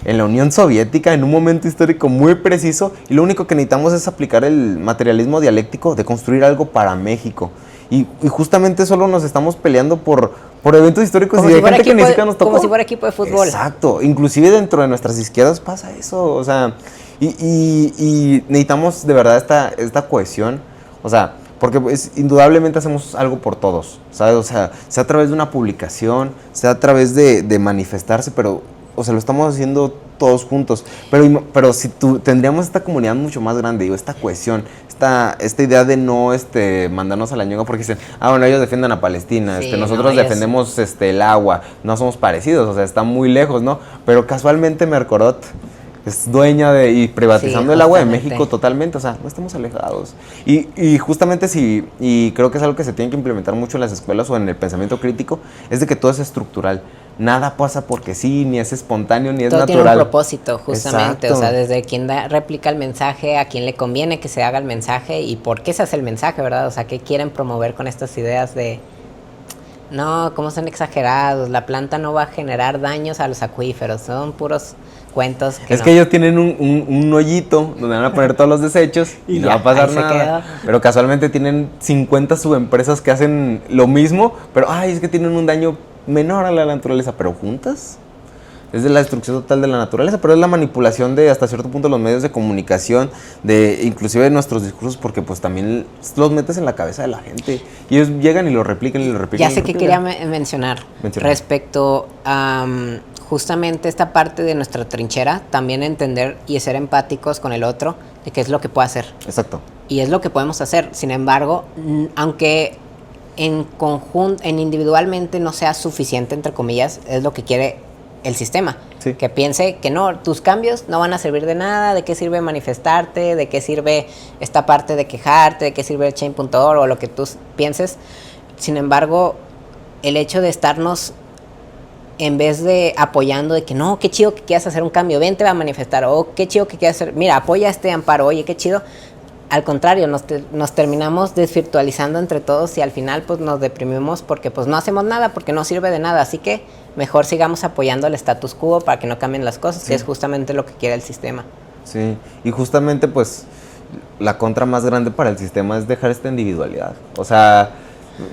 en la Unión Soviética, en un momento histórico muy preciso, y lo único que necesitamos es aplicar el materialismo dialéctico de construir algo para México. Y justamente solo nos estamos peleando por eventos históricos como y de si gente que ni siquiera nos tocó. Como si fuera equipo de fútbol. Exacto. Inclusive dentro de nuestras izquierdas pasa eso. O sea, y necesitamos de verdad esta cohesión. O sea, porque pues, indudablemente hacemos algo por todos, ¿sabes? O sea a través de una publicación, sea a través de manifestarse, pero, o sea, lo estamos haciendo todos juntos. Pero si tendríamos esta comunidad mucho más grande, digo, esta cohesión, esta idea de no mandarnos a la ñonga porque dicen, bueno, ellos defienden a Palestina, sí, nosotros defendemos el agua, no somos parecidos, o sea, está muy lejos, ¿no? Pero casualmente Mercorot es dueña y privatizando el agua de México totalmente, o sea, no estamos alejados. Y justamente y creo que es algo que se tiene que implementar mucho en las escuelas o en el pensamiento crítico, es de que todo es estructural. Nada pasa porque sí, ni es espontáneo, ni es natural. Todo tiene un propósito, justamente. Exacto. O sea, desde quien replica el mensaje, a quien le conviene que se haga el mensaje y por qué se hace el mensaje, ¿verdad? O sea, ¿qué quieren promover con estas ideas de, no, cómo son exagerados, la planta no va a generar daños a los acuíferos, son puros cuentos. Que ellos tienen un hoyito donde van a poner todos los desechos y no va a pasar nada. Pero casualmente tienen 50 subempresas que hacen lo mismo, pero es que tienen un daño menor a la naturaleza, pero juntas. Es de la destrucción total de la naturaleza, pero es la manipulación de hasta cierto punto los medios de comunicación, de inclusive de nuestros discursos, porque pues también los metes en la cabeza de la gente y ellos llegan y lo replican y lo replican. Ya sé que quería mencionar respecto a justamente esta parte de nuestra trinchera, también entender y ser empáticos con el otro, de qué es lo que puede hacer. Exacto. Y es lo que podemos hacer. Sin embargo, aunque en conjunto, individualmente no sea suficiente, entre comillas, es lo que quiere el sistema. Sí. Que piense que no, tus cambios no van a servir de nada, de qué sirve manifestarte, de qué sirve esta parte de quejarte, de qué sirve el change.org o lo que tú pienses. Sin embargo, el hecho de estarnos, en vez de apoyando de que no, qué chido que quieras hacer un cambio, vente a manifestar, o qué chido que quieras hacer, mira, apoya este amparo, oye, qué chido. Al contrario, nos terminamos desvirtualizando entre todos y al final pues nos deprimimos porque pues no hacemos nada, porque no sirve de nada. Así que mejor sigamos apoyando el status quo para que no cambien las cosas, sí, que es justamente lo que quiere el sistema. Sí, y justamente pues la contra más grande para el sistema es dejar esta individualidad. O sea,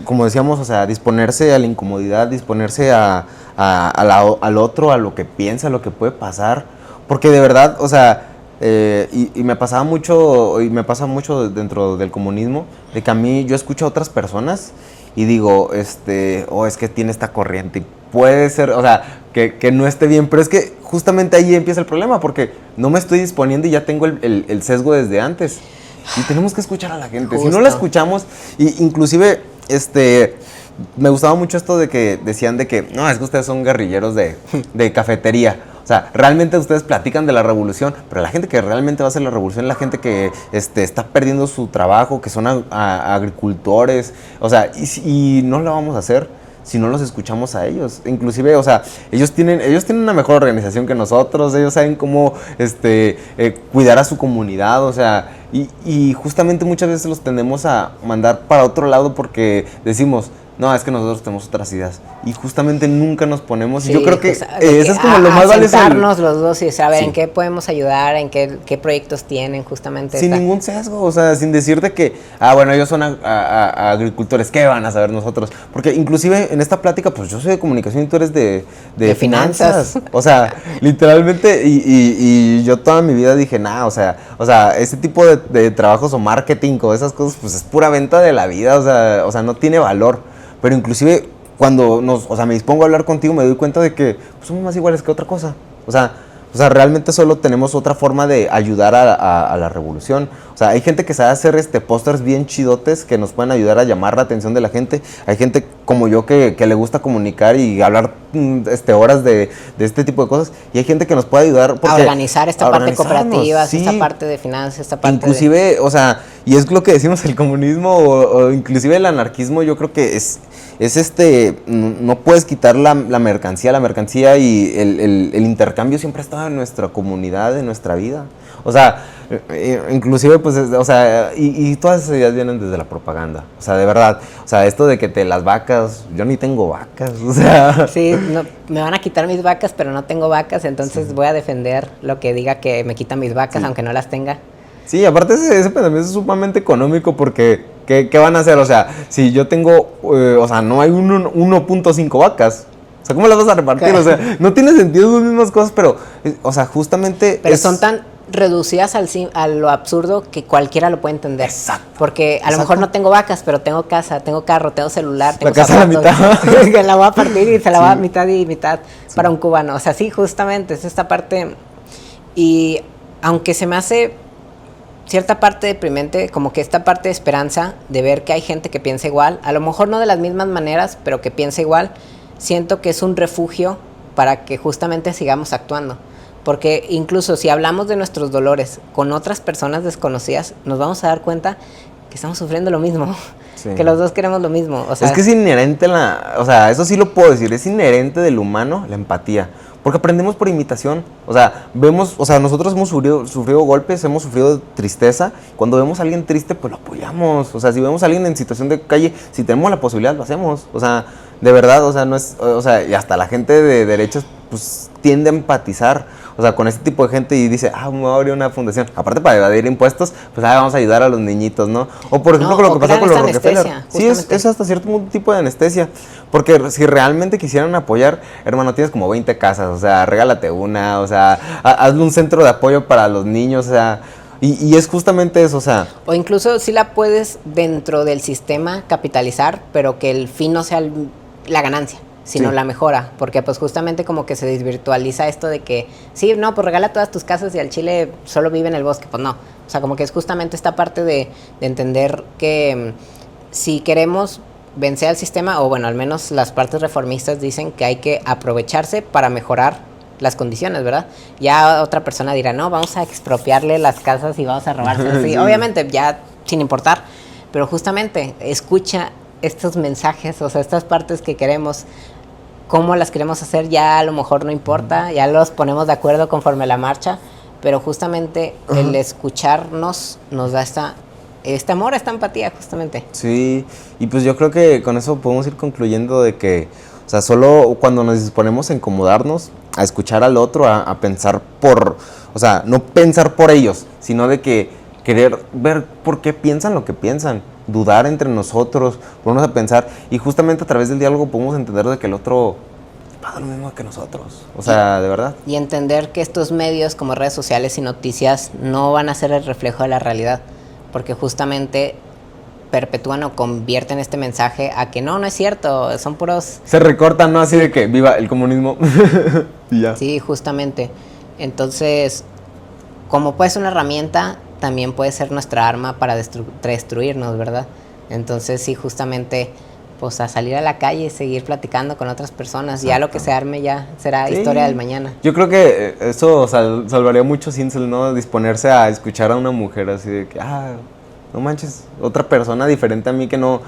como decíamos, o sea, disponerse a la incomodidad, disponerse al otro, a lo que piensa, a lo que puede pasar. Porque de verdad, o sea, y me pasaba mucho, y me pasa mucho dentro del comunismo, de que a mí, yo escucho a otras personas y digo, es que tiene esta corriente y puede ser, o sea, que no esté bien, pero es que justamente ahí empieza el problema, porque no me estoy disponiendo y ya tengo el sesgo desde antes. Y tenemos que escuchar a la gente. Justo. Si no la escuchamos, inclusive, me gustaba mucho esto de que decían de que, no, es que ustedes son guerrilleros de cafetería. O sea, realmente ustedes platican de la revolución, pero la gente que realmente va a hacer la revolución es la gente que está perdiendo su trabajo, que son agricultores. O sea, y no lo vamos a hacer si no los escuchamos a ellos. Inclusive, o sea, ellos tienen una mejor organización que nosotros, ellos saben cómo cuidar a su comunidad, o sea, y justamente muchas veces los tendemos a mandar para otro lado porque decimos, no, es que nosotros tenemos otras ideas. Y justamente nunca nos ponemos. Sí, y yo creo que pues, eso es como lo más valioso. Sentarnos los dos y saber Sí. en qué podemos ayudar, en qué proyectos tienen, justamente. Sin ningún sesgo, o sea, sin decirte que, bueno, ellos son agricultores, ¿qué van a saber nosotros? Porque inclusive en esta plática, pues yo soy de comunicación y tú eres de finanzas. O sea, literalmente, y yo toda mi vida dije, o sea, ese tipo de trabajos o marketing o esas cosas, pues es pura venta de la vida, o sea, no tiene valor. Pero inclusive cuando me dispongo a hablar contigo me doy cuenta de que pues, somos más iguales que otra cosa. O sea, realmente solo tenemos otra forma de ayudar a la revolución. O sea, hay gente que sabe hacer pósters bien chidotes que nos pueden ayudar a llamar la atención de la gente. Hay gente como yo que le gusta comunicar y hablar horas de este tipo de cosas. Y hay gente que nos puede ayudar a organizar esta parte de cooperativas, sí. Esta parte de finanzas, esta parte inclusive, o sea, y es lo que decimos, el comunismo o inclusive el anarquismo, yo creo que no puedes quitar la mercancía y el intercambio siempre ha estado en nuestra comunidad, en nuestra vida. O sea, inclusive pues, o sea, y todas esas ideas vienen desde la propaganda. O sea, de verdad, o sea, esto de que las vacas, yo ni tengo vacas, o sea. Sí, no, me van a quitar mis vacas, pero no tengo vacas, entonces voy a defender lo que diga que me quitan mis vacas, aunque no las tenga. Sí, aparte ese pensamiento es sumamente económico porque ¿qué van a hacer? O sea, si yo tengo, o sea, no hay 1.5 vacas. O sea, ¿cómo las vas a repartir? O sea, no tiene sentido las mismas cosas, pero, o sea, justamente... Pero son tan reducidas a lo absurdo que cualquiera lo puede entender. Exacto. Porque a lo mejor no tengo vacas, pero tengo casa, tengo carro, tengo celular, tengo la casa zapatos, a la mitad. que la voy a partir y se la voy a mitad y mitad para un cubano. O sea, sí, justamente es esta parte. Y aunque se me hace cierta parte deprimente, como que esta parte de esperanza de ver que hay gente que piensa igual, a lo mejor no de las mismas maneras, pero que piensa igual, siento que es un refugio para que justamente sigamos actuando. Porque incluso si hablamos de nuestros dolores con otras personas desconocidas, nos vamos a dar cuenta que estamos sufriendo lo mismo, sí. Que los dos queremos lo mismo. O sea, es que es inherente o sea, eso sí lo puedo decir, es inherente del humano la empatía. Porque aprendemos por imitación. O sea, nosotros hemos sufrido golpes, hemos sufrido tristeza. Cuando vemos a alguien triste, pues lo apoyamos. O sea, si vemos a alguien en situación de calle, si tenemos la posibilidad, lo hacemos. O sea, de verdad, o sea, no es, o sea, y hasta la gente de derechos, pues tiende a empatizar. O sea, con este tipo de gente y dice, me voy a abrir una fundación. Aparte para evadir impuestos, pues vamos a ayudar a los niñitos, ¿no? O por ejemplo, con lo que pasa con los Rockefeller. Sí, es hasta cierto tipo de anestesia. Porque si realmente quisieran apoyar, hermano, tienes como 20 casas, o sea, regálate una, o sea, hazle un centro de apoyo para los niños, o sea, y es justamente eso, o sea. O incluso si la puedes dentro del sistema capitalizar, pero que el fin no sea la ganancia, sino la mejora, porque pues justamente como que se desvirtualiza esto de que, sí, no, pues regala todas tus casas y al chile solo vive en el bosque, pues no. O sea, como que es justamente esta parte de entender que si queremos vencer al sistema, o bueno, al menos las partes reformistas dicen que hay que aprovecharse para mejorar las condiciones, ¿verdad? Ya otra persona dirá, no, vamos a expropiarle las casas y vamos a robárselas. Sí, obviamente, ya sin importar, pero justamente escucha estos mensajes, o sea, estas partes que queremos, cómo las queremos hacer, ya a lo mejor no importa, ya los ponemos de acuerdo conforme la marcha, pero justamente el escucharnos nos da este amor, esta empatía, justamente. Sí, y pues yo creo que con eso podemos ir concluyendo de que, o sea, solo cuando nos disponemos a incomodarnos, a escuchar al otro, a pensar o sea, no pensar por ellos, sino de que querer ver por qué piensan lo que piensan, dudar entre nosotros, ponernos a pensar, y justamente a través del diálogo podemos entender de que el otro pasa lo mismo que nosotros, o sea, de verdad. Y entender que estos medios como redes sociales y noticias no van a ser el reflejo de la realidad, porque justamente perpetúan o convierten este mensaje a que no es cierto, son puros... Se recortan, ¿no? Así de que viva el comunismo y ya. Sí, justamente. Entonces, como puede ser una herramienta, también puede ser nuestra arma para destruirnos, ¿verdad? Entonces, sí, justamente, pues a salir a la calle y seguir platicando con otras personas. Ya lo que se arme ya será historia del mañana. Yo creo que eso salvaría mucho Sinsel, ¿no? Disponerse a escuchar a una mujer así de que, no manches, otra persona diferente a mí que no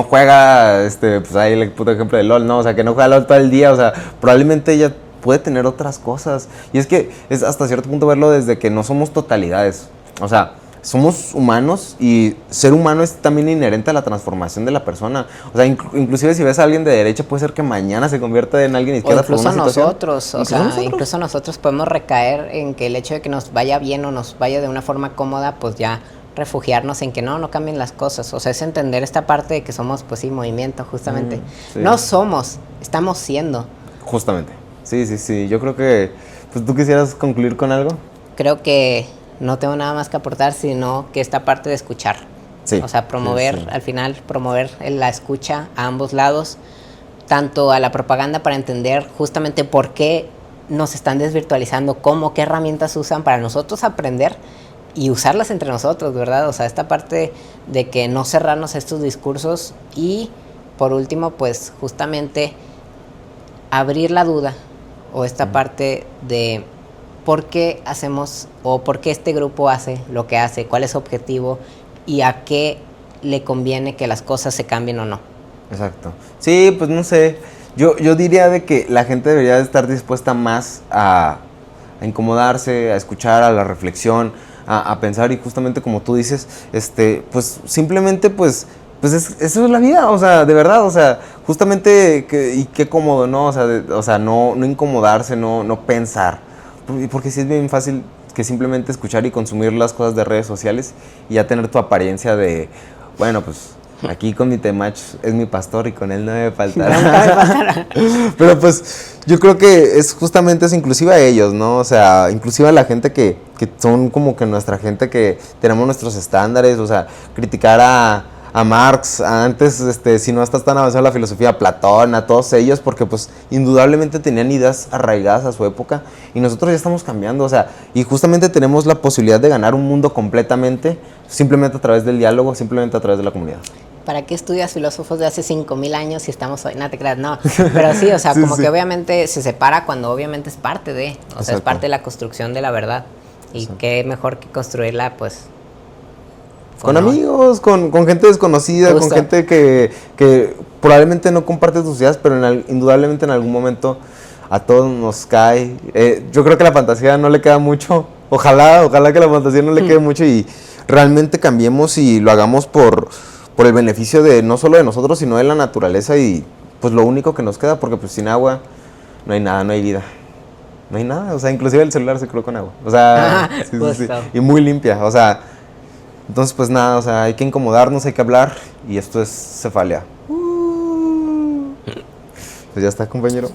juega, pues ahí el puto ejemplo de LOL, ¿no? O sea, que no juega LOL todo el día, o sea, probablemente ella puede tener otras cosas. Y es que es hasta cierto punto verlo desde que no somos totalidades. O sea, somos humanos y ser humano es también inherente a la transformación de la persona. O sea, inclusive si ves a alguien de derecha, puede ser que mañana se convierta en alguien de izquierda. O incluso nosotros, incluso nosotros podemos recaer en que el hecho de que nos vaya bien o nos vaya de una forma cómoda, pues ya refugiarnos en que no cambien las cosas. O sea, es entender esta parte de que somos, pues sí, movimiento, justamente. Sí. No somos, estamos siendo. Justamente. Sí. Yo creo que, pues, ¿tú quisieras concluir con algo? Creo que no tengo nada más que aportar, sino que esta parte de escuchar. Sí. O sea, promover, al final, promover la escucha a ambos lados, tanto a la propaganda para entender justamente por qué nos están desvirtualizando, qué herramientas usan para nosotros aprender y usarlas entre nosotros, ¿verdad? O sea, esta parte de que no cerrarnos a estos discursos y, por último, pues, justamente abrir la duda o esta parte de por qué hacemos o por qué este grupo hace lo que hace, cuál es su objetivo y a qué le conviene que las cosas se cambien o no. Exacto. Sí, pues no sé. Yo diría de que la gente debería de estar dispuesta más a incomodarse, a escuchar, a la reflexión, a pensar, y justamente como tú dices, pues simplemente pues eso es la vida, o sea, de verdad, o sea, justamente y qué cómodo, ¿no? O sea, no incomodarse, no pensar. Porque sí es bien fácil que simplemente escuchar y consumir las cosas de redes sociales y ya tener tu apariencia de, bueno, pues aquí con mi Temach es mi pastor y con él no me faltará. Pero pues yo creo que es justamente eso, inclusive a ellos, ¿no? O sea, inclusive a la gente que son como que nuestra gente, que tenemos nuestros estándares, o sea, criticar a Marx, antes, si no estás tan avanzado en la filosofía, a Platón, a todos ellos, porque pues indudablemente tenían ideas arraigadas a su época y nosotros ya estamos cambiando, o sea, y justamente tenemos la posibilidad de ganar un mundo completamente, simplemente a través del diálogo, simplemente a través de la comunidad. ¿Para qué estudias filósofos de hace 5,000 años si estamos hoy? No te creas, no. Pero sí, o sea, sí, que obviamente se separa cuando obviamente es parte de, o sea, es parte de la construcción de la verdad. Y qué mejor que construirla, pues, con amigos, con gente desconocida, con gente que probablemente no comparte tus ideas, pero indudablemente en algún momento a todos nos cae. Yo creo que la fantasía no le queda mucho. Ojalá que la fantasía no le quede mucho y realmente cambiemos y lo hagamos por el beneficio de no solo de nosotros, sino de la naturaleza y pues lo único que nos queda, porque pues sin agua no hay nada, no hay vida. No hay nada, o sea, inclusive el celular se creó con agua. O sea, sí. Y muy limpia, o sea. Entonces, pues nada, o sea, hay que incomodarnos, hay que hablar, y esto es Cefalia. Pues ya está, compañero.